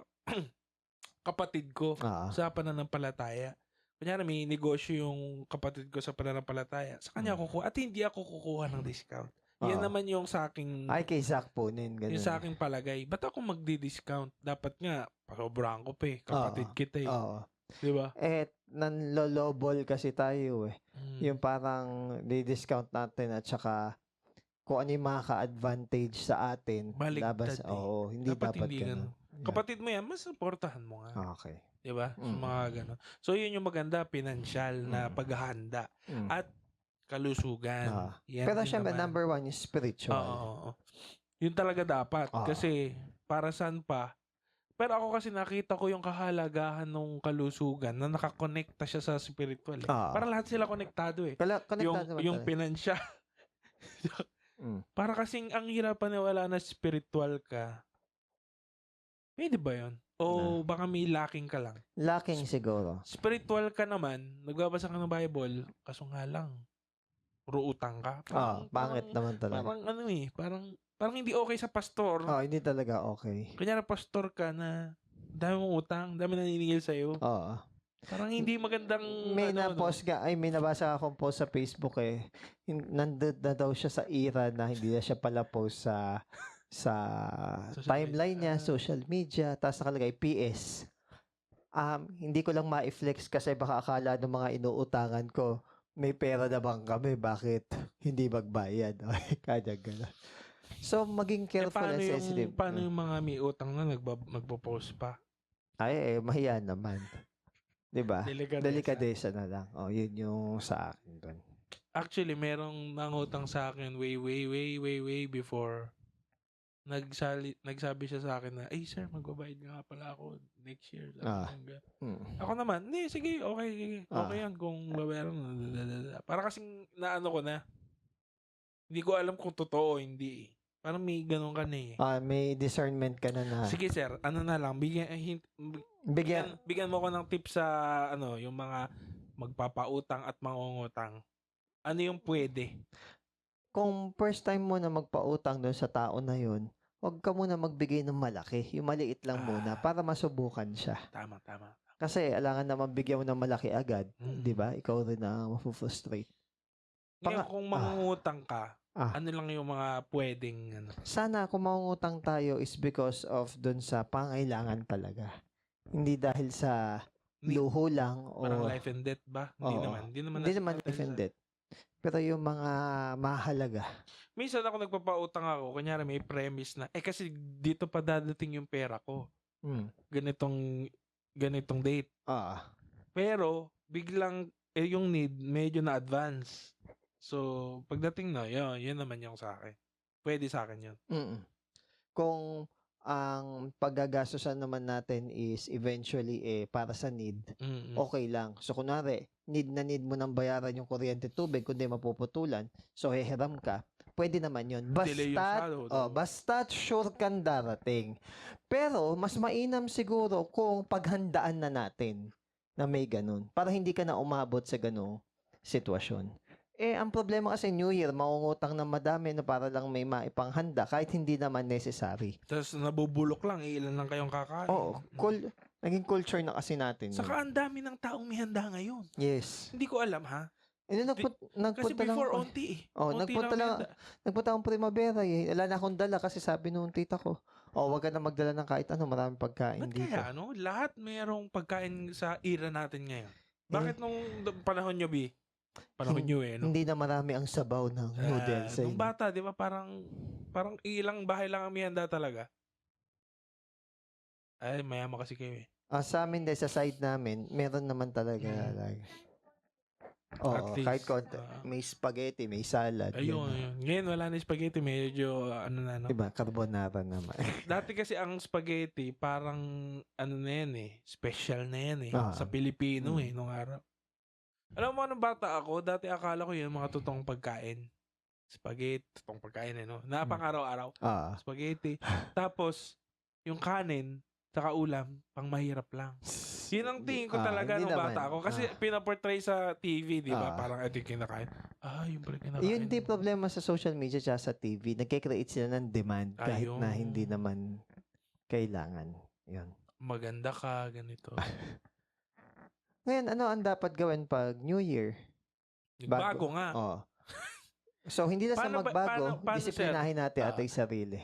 kapatid ko sa pananampalataya. Kunyari, may negosyo yung kapatid ko sa pananampalataya. Sa kanya kukuha. At hindi ako kukuha ng discount. Yan naman yung sa aking... Ay, kay Zach po nin. Yung sa aking palagay. Ba't ako magdi-discount? Dapat nga, pasobrang ko pa kapatid kita Diba? Nanlolobol kasi tayo Yung parang di-discount natin at saka kung ano yung makaka-advantage sa atin. Baligtad hindi dapat ganun. Kapatid mo yan, mas supportahan mo nga. Okay. Diba? So, mga ganun. So, yun yung maganda, pinansyal na paghahanda. At kalusugan. Pero syempre, number 1 is spiritual. Yun talaga dapat. Kasi, para saan pa? Pero ako kasi nakita ko yung kahalagahan ng kalusugan na nakakonekta siya sa spiritual. Para lahat sila konektado yung pinansyal. Para kasing ang hirap paniwala na spiritual ka. Pwede ba yun? O baka may lacking ka lang? Lacking siguro. Spiritual ka naman, nagbabasa ka ng Bible, kaso nga lang, puro utang ka. Pangit naman talaga. Parang hindi okay sa pastor. Hindi talaga okay. Kanya na pastor ka na dami mong utang, dami naniningil sa'yo. Parang hindi magandang may nabasa akong post sa Facebook nandun na daw siya sa era na hindi na siya pala post sa timeline niya, social media, tapos nakalagay PS. Hindi ko lang ma-flex kasi baka akala ng mga inuutangan ko, may pera na bang kami, bakit hindi magbayad? Kaya gano'n. So, maging careful and sensitive. Paano yung mga may utang na nagpo-post pa? Mahiya naman. Diba? Delikadesa na lang. Yun yung sa akin doon. Actually, merong nangutang sa akin way before. Nagsabi siya sa akin na, sir, magbabayad nga pala ako next year. Ako naman, sige, okay yan kung babayaran. Para kasing naano ko na. Hindi ko alam kung totoo o hindi. Parang may ganun ka na may discernment ka na. Sige sir, ano na lang, bigyan mo ko ng tips sa yung mga magpapautang at mangungutang. Ano yung pwede? Kung first time mo na magpautang doon sa tao na yun, huwag ka muna magbigay ng malaki. Yung maliit lang muna para masubukan siya. Tama. Kasi alangan naman bigyan mo ng malaki agad. Di ba? Ikaw rin na mafufrustrate. Ngayon, kung mangungutang ka, ano lang yung mga pwedeng Sana kung mangungutang tayo is because of dun sa pangailangan talaga. Hindi dahil sa luho lang. Parang life and death ba? Hindi naman life and death. Pero yung mga mahalaga. Minsan ako nagpapautang ako, kunyari may premise na, kasi dito pa dadating yung pera ko. Ganitong date. Pero, biglang, yung need, medyo na-advance. So, pagdating na, yun naman yung sa akin. Pwede sa akin yun. Kung ang paggagastosan naman natin is eventually para sa need, okay lang. So, kunwari, need mo nang bayaran yung kuryente tubig, kundi mapuputulan, so hehiram ka, pwede naman yun. Basta sure kang darating. Pero, mas mainam siguro kung paghandaan na natin na may ganun, para hindi ka na umabot sa ganung sitwasyon. Ang problema kasi New Year, mangungutang na madami na para lang may maipanghanda kahit hindi naman necessary. Tapos nabubulok lang, ilan lang kayong kakain. Naging culture na kasi natin. Saka ang dami ng taong may handa ngayon. Yes. Hindi ko alam ha. Kasi before onti nagpunta akong Primavera Wala na akong dala kasi sabi nung tita ko, wag ka na magdala ng kahit maraming pagkain dito. Kaya lahat mayroong pagkain sa era natin ngayon. Bakit nung panahon nyo, panahon nyo Hindi na marami ang sabaw ng noodles. Nung bata, di ba, parang ilang bahay lang ang may handa talaga. Mayaman kasi kayo sa amin sa side namin, meron naman talaga. Kahit konti. May spaghetti, may salad. Ayun. Ngayon wala na spaghetti, medyo Diba, carbonara naman. Dati kasi ang spaghetti, parang na yan special na yan sa Pilipino nung araw. Alam mo, nung bata ako, dati akala ko yun mga totoong pagkain. Spaghetti, totoong pagkain napang araw-araw. Spaghetti. Tapos, yung kanin, saka ulam, pang mahirap lang. Yun ang tingin ko talaga nung bata ako. Kasi pinaportray sa TV, di ba? Parang ito yung kinakain. Yung pala kinakain. Yun di problema sa social media tsaka sa TV. Nagkikreate sila ng demand kahit na hindi naman kailangan. Yun. Maganda ka, ganito. Ngayon, ano ang dapat gawin pag New Year? Bago nga. So, hindi na sa magbago, disiplinahin natin ating sarili.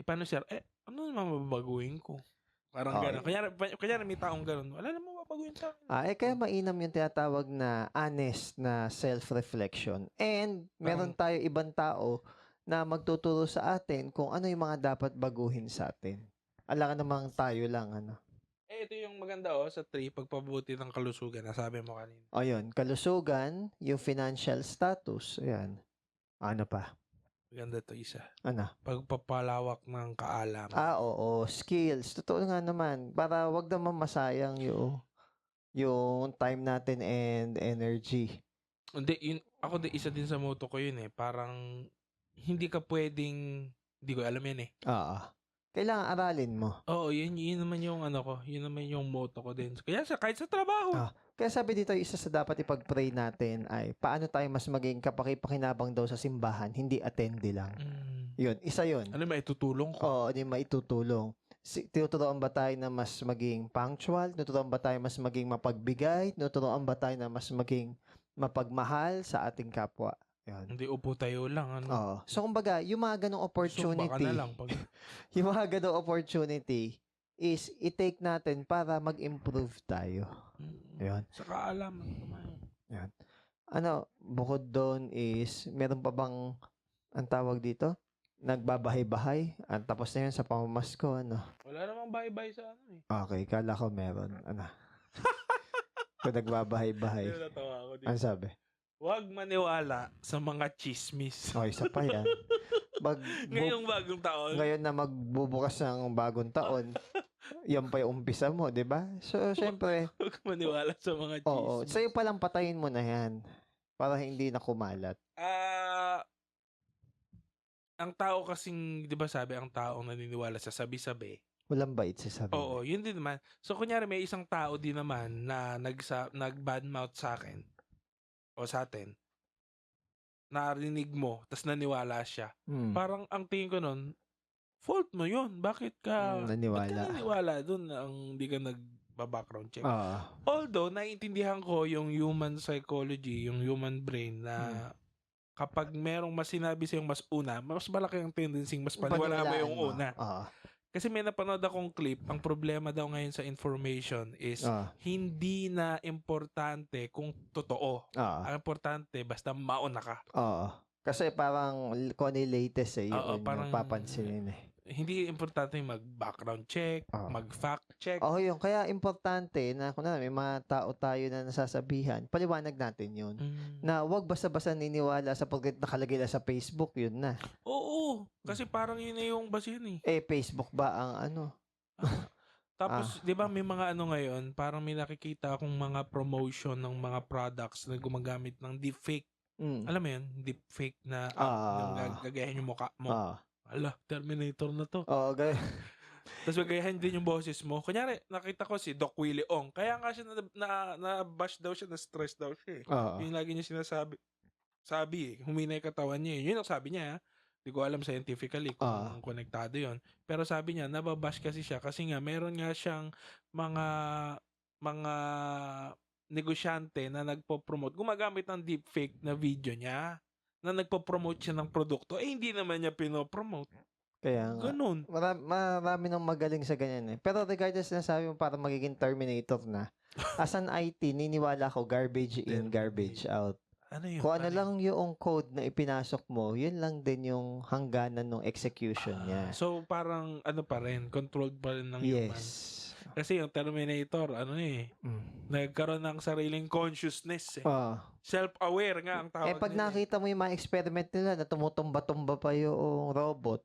Paano, sir? Ano naman mababaguhin ko? Parang gano'n. Kaya may taong gano'n. Wala naman mababaguhin sa akin. Kaya mainam yung tinatawag na honest na self-reflection. And meron tayo ibang tao na magtuturo sa atin kung ano yung mga dapat baguhin sa atin. Alangan namang tayo lang, ito yung maganda sa 3, pagpabuti ng kalusugan, nasabi mo kanina. Yun. Kalusugan, yung financial status, ayan. Ano pa? Maganda to isa. Ano? Pagpapalawak ng kaalaman. Oo. Skills. Totoo nga naman. Para wag naman masayang yung time natin and energy. Hindi, ako isa din sa motto ko yun Parang, hindi ka pwedeng, hindi ko alam yan Kailangan aralin mo. Oo, yun naman yung yun naman yung motto ko din. Kaya kahit sa trabaho. Kaya sabi dito, isa sa dapat ipag-pray natin ay paano tayo mas maging kapaki-pakinabang daw sa simbahan, hindi attende lang. Yun, isa yun. Ano, maitutulong ko? Hindi maitutulong. Tinuturoan ba tayo na mas maging punctual? Tinuturoan ba tayo mas maging mapagbigay? Tinuturoan ba tayo na mas maging mapagmahal sa ating kapwa? Yan. Hindi upo tayo lang, ano? Oo. So, kumbaga, yung mga ganong Sumba ka opportunity, na lang pag... yung mga ganong opportunity is i-take natin para mag-improve tayo. Yan. Sa kaalaman kumain. Yan. Ano, bukod doon is, meron pa bang, ang tawag dito? Nagbabahay-bahay? Tapos na yun sa pamamasko, ano? Wala namang bahay-bahay sa ano eh. Okay, kala ko meron. Ano? Kung nagbabahay-bahay. Natawa ako dito. Ano sabi? Huwag maniwala sa mga chismis. Okay, isa pa yan. Ngayong bagong taon. Ngayon na magbubukas ng bagong taon, yan pa yung umpisa mo, di ba? So, syempre. Huwag maniwala sa mga chismis. Oo. Sa'yo palang patayin mo na yan. Para hindi na kumalat. Ang tao kasing, di ba sabi, ang taong naniniwala sa sabi-sabi. Walang bait sa sabi. Oo, yun din naman. So, kunyari may isang tao din naman na nag-badmouth sa akin o sa atin. Narinig mo, tas naniwala siya. Parang ang tingin ko nun, fault mo yun. Bakit ka naniwala dun na hindi ka nagba-background check? Although, naiintindihan ko yung human psychology, yung human brain na kapag merong mas sinabi sa'yong mas una, mas malaki ang tendency mas paniwala mo yung una. Kasi may napanood akong clip, ang problema daw ngayon sa information is hindi na importante kung totoo. Ang importante, basta mauna ka. Kasi parang kung ano yung latest yun parang, yung papansinin Hindi importante mag-background check, mag-fact check. Yun. Kaya importante na kung may mga tao tayo na nasasabihan, paliwanag natin yun. Na wag basta-basta niniwala sa pagkat nakalagay na sa Facebook, yun na. Oo. Kasi parang yun na yung basihan Facebook ba ang ano? Tapos, di ba may mga ano ngayon, parang may nakikita akong mga promotion ng mga products na gumagamit ng deepfake. Alam mo yun? Deepfake na gagayahin yung mukha mo. Ala, Terminator na to. Okay. Tapos gagayahin din yung boses mo. Kunyari, nakita ko si Doc Willie Ong. Kaya nga siya na-bash daw siya, na-stress daw siya. Yung lagi niya sinasabi. Humina yung katawan niya. Yun ang sabi niya. Hindi ko alam scientifically kung konektado yon. Pero sabi niya, nababash kasi siya. Kasi nga, meron nga siyang mga negosyante na nagpo-promote. Gumagamit ng deepfake na video niya. Na nagpo-promote siya ng produkto, hindi naman niya pinopromote. Kaya nga. Ganun. Marami nang magaling sa ganyan Pero regardless na sabi mo para magiging Terminator na, as an IT, niniwala ko garbage in, garbage out. Ano yun? Kung ano lang yung code na ipinasok mo, yun lang din yung hangganan ng execution niya. So parang ano pa rin, controlled pa rin ng human. Kasi yung Terminator, nagkaroon ng sariling consciousness Self-aware nga ang tawag pag nakita mo yung mga experiment nila na tumutumba-tumba pa yung robot,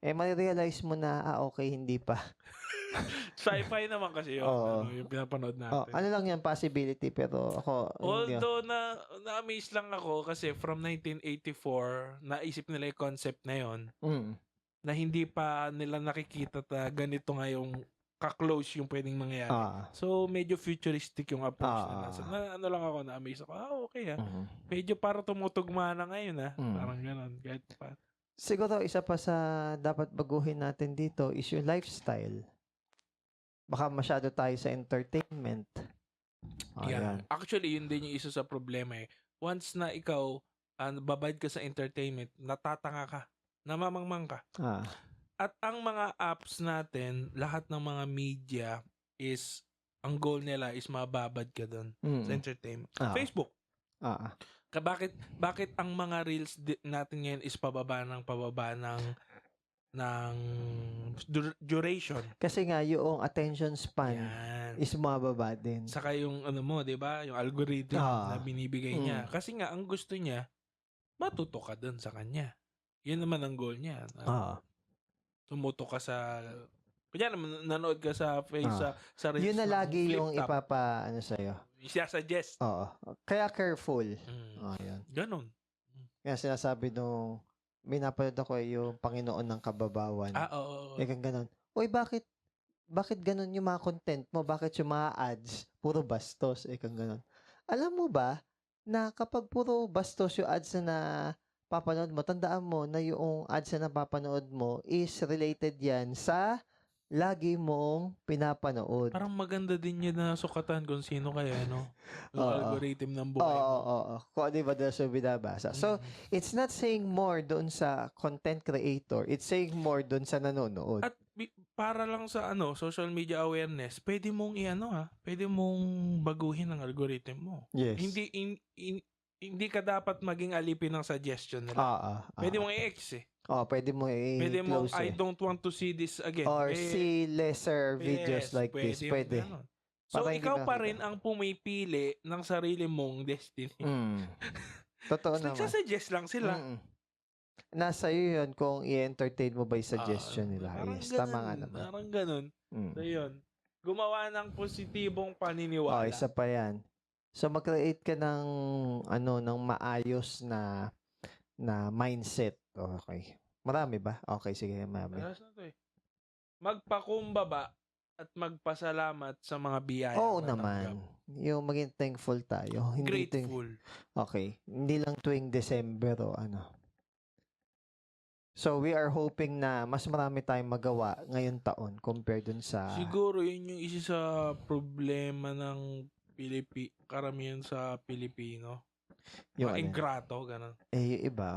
marirealize mo na, okay, hindi pa. Sci-fi naman kasi yun, yung pinapanood natin. Ano lang yan, possibility, pero ako... Although, na-amaze lang ako kasi from 1984, naisip nila yung concept na yun, na hindi pa nila nakikita ganito nga yung ka-close yung pwedeng mangyayari. So, medyo futuristic yung approach nila. So, ano lang ako, na-amaze ako. Okay Medyo parang tumutugma na ngayon Parang gano'n. Kahit pa. Siguro, isa pa sa dapat baguhin natin dito is yung lifestyle. Baka masyado tayo sa entertainment. Yan. Actually, yun din yung isa sa problema Once na ikaw, babad ka sa entertainment, natatanga ka, namamangmang ka. At ang mga apps natin, lahat ng mga media is, ang goal nila is mababad ka doon sa entertainment. Facebook. Bakit ang mga reels natin ngayon is pababa ng duration? Kasi nga, yung attention span is mababa din. Saka yung di ba? Yung algorithm na binibigay niya. Kasi nga, ang gusto niya, matuto ka doon sa kanya. Yun naman ang goal niya. Tumuto ka sa... Kanya nanood ka sa sa yun na lagi yung sa'yo. Isasuggest. Kaya careful. Yan. Ganon. Kaya sinasabi nung may napanood ako yung Panginoon ng Kababawan. Kaya ganon. Uy, bakit ganon yung mga content mo? Bakit yung mga ads puro bastos? Ganon. Alam mo ba na kapag puro bastos yung ads na papanood mo, tandaan mo na yung ads na napapanood mo is related yan sa lagi mong pinapanood. Parang maganda din yun na sukatan kung sino kaya, no? Yung Oo. algorithm ng buhay Oo, mo. oo. Kung ano yung madalas mo binabasa. So, it's not saying more doon sa content creator. It's saying more doon sa nanonood. At para lang sa social media awareness, pwede mong pwede mong baguhin ang algorithm mo. Yes. Hindi ka dapat maging alipin ng suggestion nila. Pwede mong i-X eh. Pwede mo Pwede mo, i-close I don't want to see this again. Or see lesser videos like this. Pwede. So, ikaw pa rin ang pumipili ng sarili mong destiny. Totoo naman. Nagsasuggest lang sila. Nasa iyo yun kung i-entertain mo ba yung suggestion nila. Yes, tama nga naman. Parang ganun. So, yun. Gumawa ng positibong paniniwala. Isa pa yan. So, mag-create ka ng, ng maayos na mindset. Okay. Marami ba? Okay, sige, marami. Magpakumbaba at magpasalamat sa mga biyaya. Oo naman. Yung maging thankful tayo. Hindi grateful. Okay. Hindi lang tuwing December o So, we are hoping na mas marami tayong magawa ngayong taon compared dun sa... Siguro yun yung isa sa problema ng karamihan sa Pilipino. Yung ingrato, gano'n. Yung iba,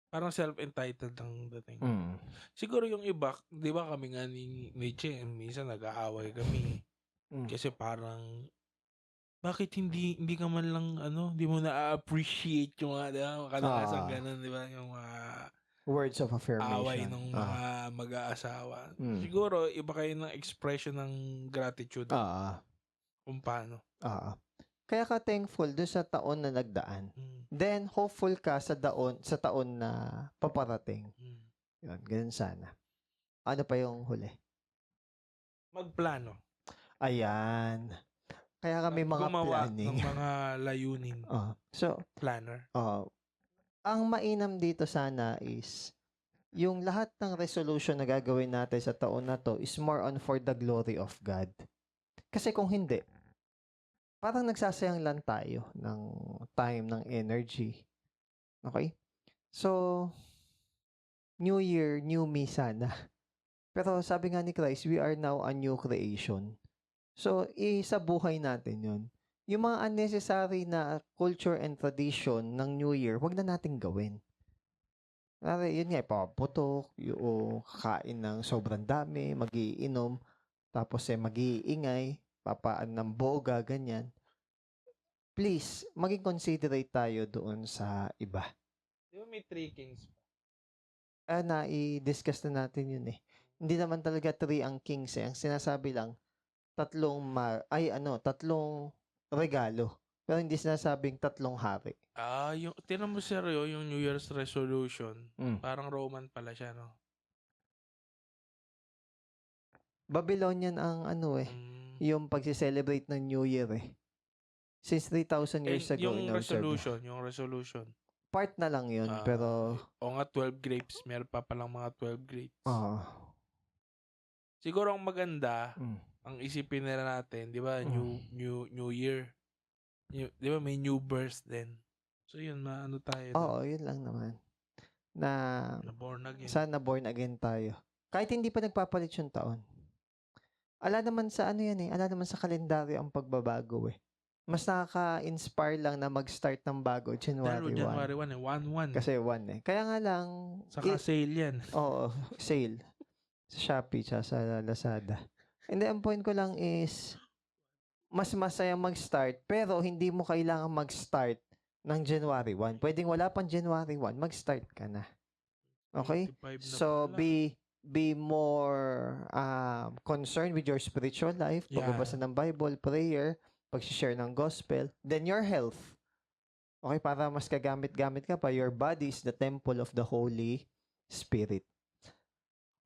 parang self-entitled ang dating. Siguro yung iba, di ba kami nga ni Che, minsan nag-aaway kami. Kasi parang, bakit hindi ka man lang, di mo na-appreciate yung kadalasan ganun, di ba? Yung words of affirmation. Away ng mga mag-aasawa. Siguro, iba kayo ng expression ng gratitude. Kung paano. Kaya ka thankful doon sa taon na nagdaan. Then, hopeful ka sa taon na paparating. Yun, ganun sana. Ano pa yung huli? Magplano. Ayan. Kaya kami mga planning. Ng mga layunin. So, planner. Ang mainam dito sana is, yung lahat ng resolution na gagawin natin sa taon na to is more on for the glory of God. Kasi kung hindi, parang nagsasayang lang tayo ng time, ng energy. Okay? So, New Year, new me sana. Pero sabi nga ni Christ, we are now a new creation. So, sa buhay natin yun. Yung mga unnecessary na culture and tradition ng New Year, wag na nating gawin. Yun nga, paputok, yung kakain ng sobrang dami, magiinom, tapos mag-iingay, papaan ng boga, ganyan. Please, maging considerate tayo doon sa iba. Di ba may 3 kings pa? I-discuss na natin yun eh. Hindi naman talaga 3 ang kings eh. Ang sinasabi lang, 3 regalo. Pero hindi sinasabing 3 hari. Tinan mo seryo, yung New Year's resolution, parang Roman pala siya, no? Babylonian ang yung pagsi-celebrate ng New Year eh. Since 3,000 years ago. Yung resolution. Part na lang yun, pero... O nga, 12 grapes. Meron pa palang mga 12 grapes. Siguro ang maganda, ang isipin nila natin, di ba, New Year. Di ba, may new birth din. So yun, tayo. Oo, yun lang naman. Na born again. Sana born again tayo. Kahit hindi pa nagpapalit yung taon. Ala naman sa ala naman sa kalendaryo ang pagbabago eh. Mas nakaka-inspire lang na mag-start ng bago January 1. January 1 eh, 1-1. Kasi 1 eh. Kaya nga lang... Saka sale yan. Oo, sale. Sa Shopee, sa Lazada. And then, ang point ko lang is, mas masaya mag-start, pero hindi mo kailangan mag-start ng January 1. Pwedeng wala pang January 1, mag-start ka na. Okay? So, be more concerned with your spiritual life, pagbabasa ng Bible, prayer, pag-share ng gospel, then your health. Okay, para mas kagamit-gamit ka pa, your body is the temple of the Holy Spirit.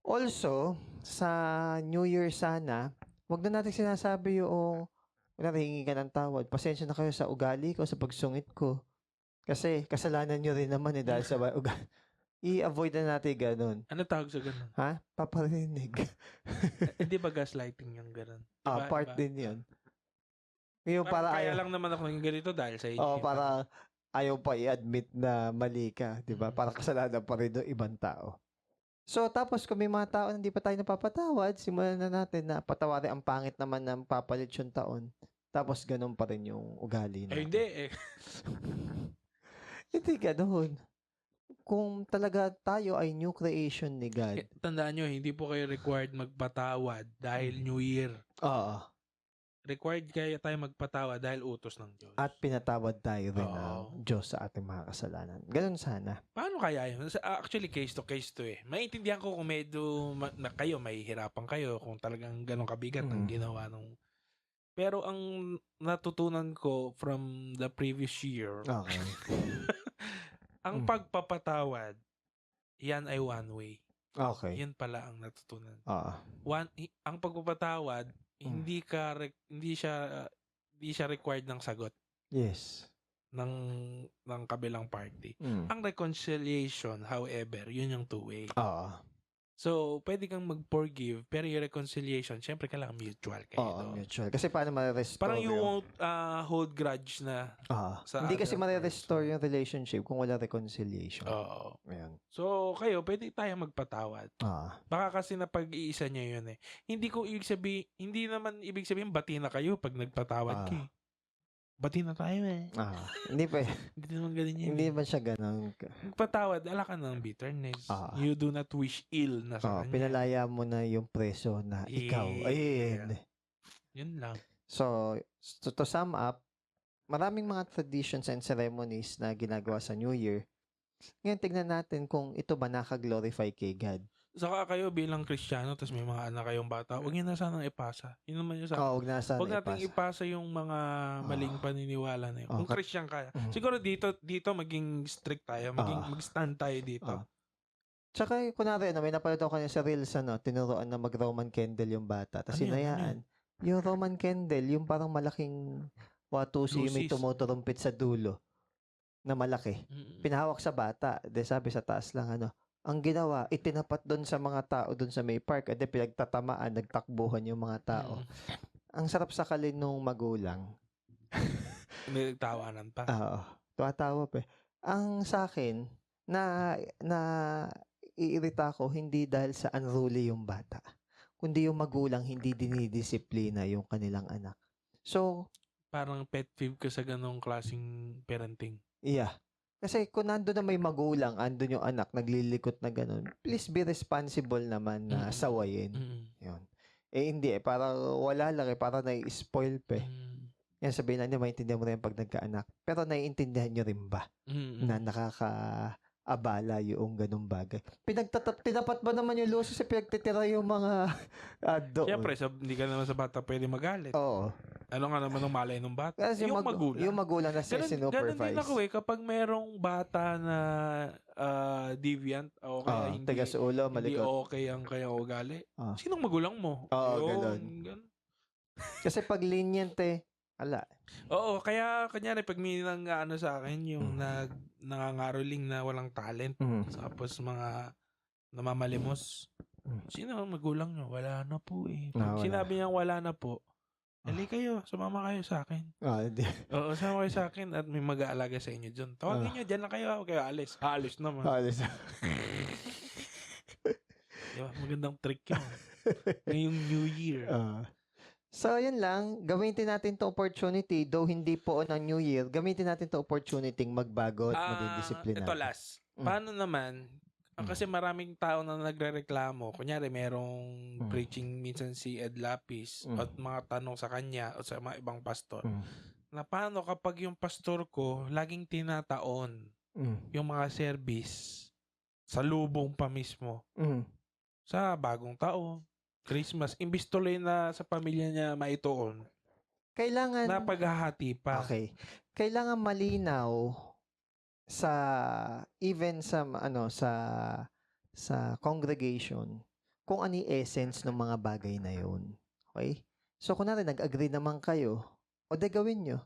Also, sa New Year sana, wag na natin sinasabi yung hingi ka ng tawad. Pasensya na kayo sa ugali ko, sa pagsungit ko. Kasi kasalanan nyo rin naman dahil sa ugali. I-avoid na natin ganun. Ano tawag sa ganun? Ha? Paparinig. Hindi ba gaslighting yung ganun? Diba, part din yun. Yung kaya lang naman ako ng ganito dahil sa inyo. Para ayaw pa i-admit na mali ka. Diba? Para kasalanan pa rin ng ibang tao. So, tapos kung may mga tao na hindi pa tayo napapatawad, simulan na natin na patawarin ang pangit naman na papalit yung taon. Tapos ganun pa rin yung ugali natin. Hindi eh. Hindi ganun. Kung talaga tayo ay new creation ni God. Tandaan nyo, hindi po kayo required magpatawad dahil New Year. Oo. Required kaya tayo magpatawad dahil utos ng Diyos. At pinatawad tayo rin ng Diyos sa ating mga kasalanan. Ganun sana. Paano kaya yun? Actually, case to case to eh. Maintindihan ko kung medyo na kayo, may hirapan kayo kung talagang ganun kabigat ang ginawa nung... Pero ang natutunan ko from the previous year, okay. ang pagpapatawad, yan ay one way. Okay. Yan pala ang natutunan. Ang pagpapatawad, hindi siya required ng sagot. Yes. ng kabilang party. Ang reconciliation, however, yun yung two-way. So, pwede kang mag-forgive, pero yung reconciliation, syempre kailangan mutual kayo. Mutual. Kasi paano ma-restore parang you won't hold grudge na hindi kasi ma-restore yung relationship kung wala reconciliation. Ayan. So, kayo, pwede tayo magpatawad. Baka kasi napag-iisa niya yun eh. Hindi naman ibig sabihin bati na kayo pag nagpatawad kayo. Bati na tayo eh. Hindi pa Hindi naman ganun yun. Hindi ba siya ganun? Magpatawad, ala ka ng bitterness. You do not wish ill na sa kanya. Pinalaya mo na yung preso na ikaw. Ayun. Yun lang. So, to sum up, maraming mga traditions and ceremonies na ginagawa sa New Year. Ngayon, tignan natin kung ito ba nakaglorify kay God. Saka kayo bilang Kristiyano, tapos may mga anak kayong bata, huwag nyo na sanang ipasa. Yun naman yung huwag na sanang ipasa. Huwag natin ipasa yung mga maling paniniwala na yun. Kung Christian ka, siguro dito maging strict tayo, mag-stand tayo dito. Tsaka, kunwari, may napalad ako kanina sa Reels, tinuruan na mag-Roman candle yung bata. Tapos hinayaan. Yung Roman candle, yung parang malaking watusi, may tumuturumpit sa dulo na malaki. Pinahawak sa bata. Sabi sa taas lang, ang ginawa, itinapat doon sa mga tao doon sa may park. Pinagtatamaan, nagtakbuhan yung mga tao. Ang sarap sakalin nung magulang. Nagtawanan pa. Tuwatawa pa. Ang sa akin, na iirita ko, hindi dahil sa unruly yung bata, kundi yung magulang hindi dinidisiplina yung kanilang anak. So, parang pet peeve ko sa ganong klaseng parenting. Yeah. Kasi kung nandun na may magulang, andun yung anak, naglilikot na ganun, please be responsible naman na sawayin. Yun. Hindi parang wala lang parang nai-spoil pa Yan sabihin na niyo, maintindihan mo rin pag nagkaanak. Pero naiintindihan nyo rin ba na nakakaabala yung ganung bagay? Tinapat ba naman yung luso sa pinagtitira yung mga doon? Siyempre, hindi ka naman sa bata pwede magalit. Oo. Ano nga naman ang malay ng bata? Kasi yung magulang. Yung magulang na sinupervise. Ganun din ako kapag merong bata na deviant o kaya hindi okay ang kayang ugali. Sinong magulang mo? Ganun. Kasi pag lenient ala. Oo, kaya kanyari pag may sa akin yung nangangaroling na walang talent, tapos mga namamalimos, sino ang magulang nyo? Wala na po eh. Sinabi niya wala na po, dali kayo, sumama kayo sa akin. Oo, sumama kayo sa akin at may mag-aalaga sa inyo dyan. Tawagin nyo, dyan lang kayo, kayo alis. Alis naman. Alis. Diba? Magandang trick yun. Ngayong New Year. So, yun lang. Gamitin natin to opportunity, though hindi po ng New Year, gamitin natin to opportunity magbago at magdidisiplina. Ito last. Paano naman, kasi maraming tao na nagrereklamo, kunyari merong preaching minsan si Ed Lapis at mga tanong sa kanya o sa mga ibang pastor, na paano kapag yung pastor ko laging tinataon yung mga service sa lubong pa mismo, sa bagong taon, Christmas, imbis tuloy na sa pamilya niya maituon, kailangan na paghahati pa. Okay. Kailangan malinaw sa even sa sa congregation kung ano yung essence ng mga bagay na yun. Okay? So, kung nag-agree naman kayo, o de gawin nyo.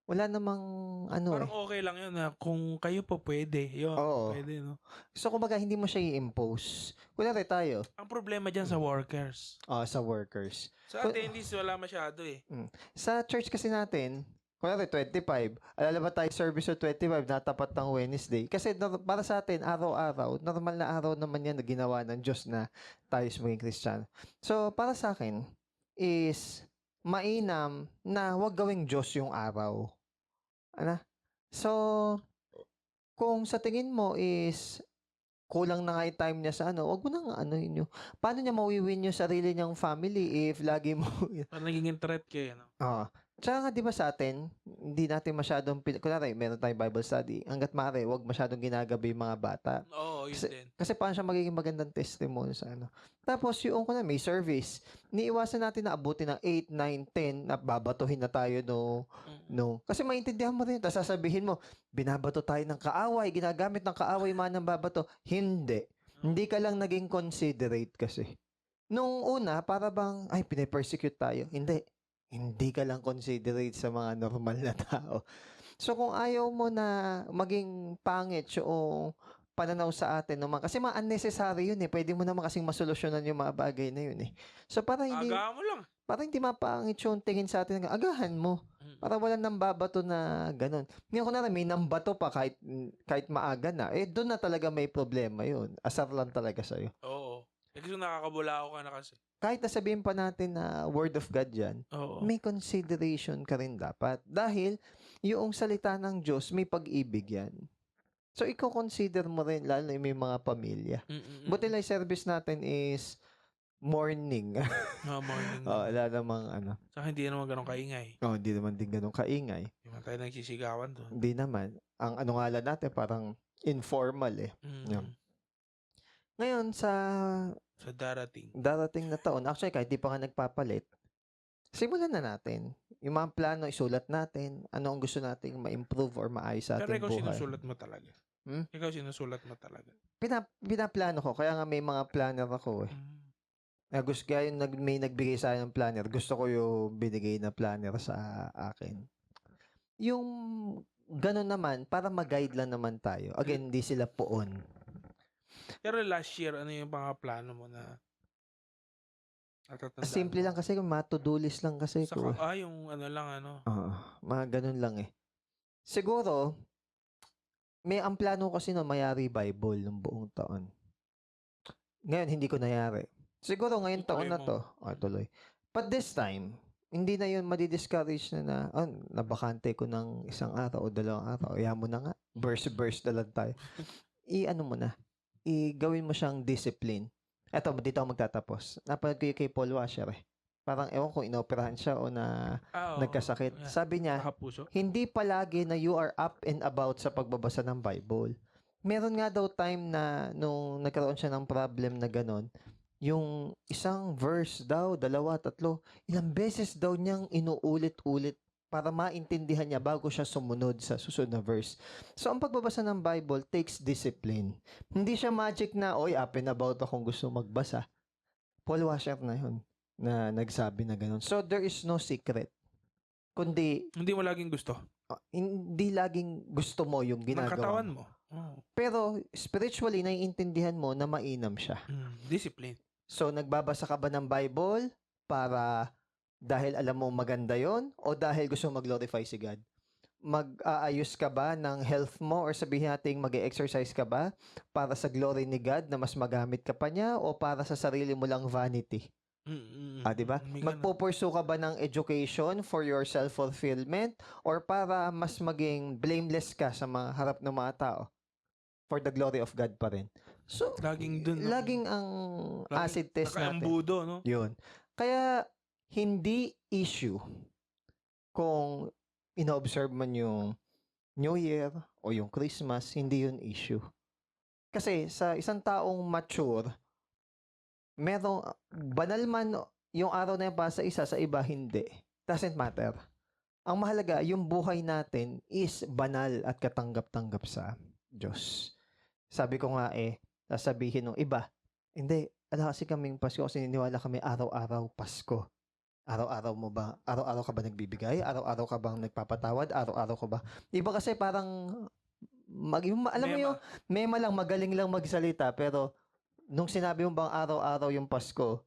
Wala namang parang okay lang yun na kung kayo po pwede. Yun, pwede, no? So, kumbaga, hindi mo siya i-impose. Kunwari tayo. Ang problema dyan sa workers. Sa workers. Sa attendees, wala masyado eh. Sa church kasi natin, Kunwari, 25. Alala ba tayo service sa 25, natapat ng Wednesday? Kasi para sa atin, araw-araw, normal na araw naman yan na ginawa ng Diyos na tayo maging Kristiyano. So, para sa akin, is mainam na huwag gawing Diyos yung araw. Ano? So, kung sa tingin mo is kulang na nga yung time niya sa wag mo nang yun. Paano niya mawiwin yung sarili niyang family if lagi mo... Parang naging threat kayo, no? Oo. Tsaka di ba sa atin, hindi natin masyadong, kunwari, meron tayong Bible study, hanggat maaari, wag masyadong ginagabi yung mga bata. Oo, yun din. Kasi paano siya magiging magandang testimony sa Tapos yung may service, niiwasan natin na abutin ng 8, 9, 10, na babatuhin na tayo no. Kasi maintindihan mo rin, tapos sasabihin mo, binabato tayo ng kaaway, ginagamit ng kaaway man ng babato. Hindi. Hindi ka lang naging considerate kasi. Nung una, para bang, pinapersecute tayo. Hindi ka lang considerate sa mga normal na tao. So, kung ayaw mo na maging pangit yung pananaw sa atin naman, kasi mga unnecessary yun pwede mo naman kasing masolusyonan yung mga bagay na yun So, para hindi mapangit yung tingin sa atin, agahan mo. Para wala nang babato na ganun. Ngayon ko na may nambato pa kahit maaga na, doon na talaga may problema yun. Asar lang talaga sa'yo. Oo. Kasi nakakabulao ka na kasi. Kahit nasabihin pa natin na word of God yan, may consideration ka rin dapat. Dahil, yung salita ng Diyos, may pag-ibig yan. So, ikaw consider mo rin, lalo na may mga pamilya. Buti lang service natin is morning. Morning. Wala namang Saka hindi naman ganun kaingay. Hindi naman din ganun kaingay. Hindi naman tayo nagsisigawan doon. Hindi naman. Ang nga lang natin, parang informal Ngayon, sa darating na taon, actually, kahit di pa nga nagpapalit, simulan na natin. Yung mga plano, isulat natin. Ano ang gusto nating ma-improve or maayos sa ating buhay. Pero ikaw sinusulat mo talaga. Ikaw sinusulat mo talaga. Pinaplano ko. Kaya nga may mga planner ako Gusto kaya yung may nagbigay sa akin ng planner. Gusto ko yung binigay na planner sa akin. Yung gano'n naman, para mag-guide lang naman tayo. Again, hindi sila poon. Pero last year, ano yung mga plano mo na natatandaan? Simple lang kasi, to-do list lang kasi ko. Yung mga ganun lang Siguro, ang plano kasi mayari Bible ng buong taon. Ngayon, hindi ko nayari. Siguro ngayon taon na to, tuloy. But this time, hindi na yun madi-discourage na nabakante ko ng 1 araw o 2 araw. Ayaw mo na nga. Burst na lang tayo. Mo na. Gawin mo siyang discipline. Eto, dito ako magtatapos. Napanood ko yung kay Paul Washer Parang ewan kung inoperahan siya o nagkasakit. Yeah. Sabi niya, hindi palagi na you are up and about sa pagbabasa ng Bible. Meron nga daw time na nung nagkaroon siya ng problem na ganon, yung isang verse daw, 2, 3, ilang beses daw niyang inuulit-ulit para maintindihan niya bago siya sumunod sa susunod na verse. So, ang pagbabasa ng Bible takes discipline. Hindi siya magic na, up and about akong gusto magbasa. Paul Washer na yun, na nagsabi na ganun. So, there is no secret. Kundi, hindi mo laging gusto. Hindi laging gusto mo yung ginagawa. Ng katawan mo. Pero, spiritually, naiintindihan mo na mainam siya. Discipline. So, nagbabasa ka ba ng Bible para dahil alam mo maganda yon o dahil gusto mo mag-glorify si God? Mag-aayos ka ba ng health mo or sabihin natin mag-exercise ka ba para sa glory ni God na mas magamit ka pa niya o para sa sarili mo lang vanity? Diba? Magpo-pursue ka ba ng education for your self-fulfillment or para mas maging blameless ka sa mga harap ng mga tao? For the glory of God pa rin. So, laging ang acid test natin. Nakaambudo, no? Yun. Kaya, hindi issue kung ina-observe man yung New Year o yung Christmas, hindi yun issue. Kasi, sa isang taong mature, banal man yung araw na yun pa sa isa, sa iba hindi. Doesn't matter. Ang mahalaga, yung buhay natin is banal at katanggap-tanggap sa Diyos. Sabi ko nga sasabihin ng iba, hindi, kasi kaming Pasko kasi niniwala kami araw-araw Pasko. Araw-araw ka ba nagbibigay? Araw-araw ka bang nagpapatawad? Araw-araw ka ba? Iba kasi parang, alam mo yung, mema lang, magaling lang magsalita, pero nung sinabi mo bang araw-araw yung Pasko,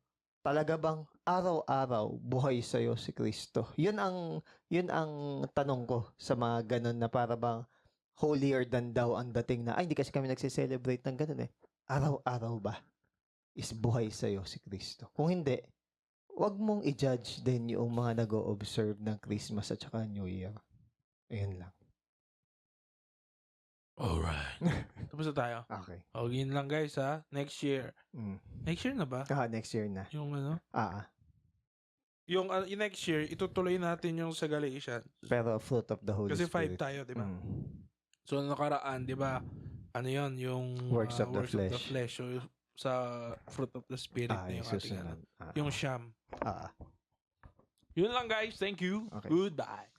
talaga bang araw-araw buhay sa'yo si Kristo? Yun ang tanong ko sa mga ganun na para bang holier than thou ang dating na, ay, hindi kasi kami nagse-celebrate ng ganun eh. Araw-araw ba is buhay sa'yo si Kristo? Kung hindi, wag mong i-judge din yung mga nag-o-observe ng Christmas at saka New Year. Ayun lang. Alright. Tapos na tayo. Okay. O, yun lang guys ha. Next year. Next year na ba? Next year na. Yung ano? Yung next year, itutuloy natin yung sa Galatians. Pero fruit of the Holy Kasi Spirit. 5 tayo, di ba? So, nakaraan, di ba? Ano yun? Yung works of the flesh. So, sa fruit of the Spirit na yung ating yung Siyam. Yun lang guys. Thank you. Okay. Goodbye.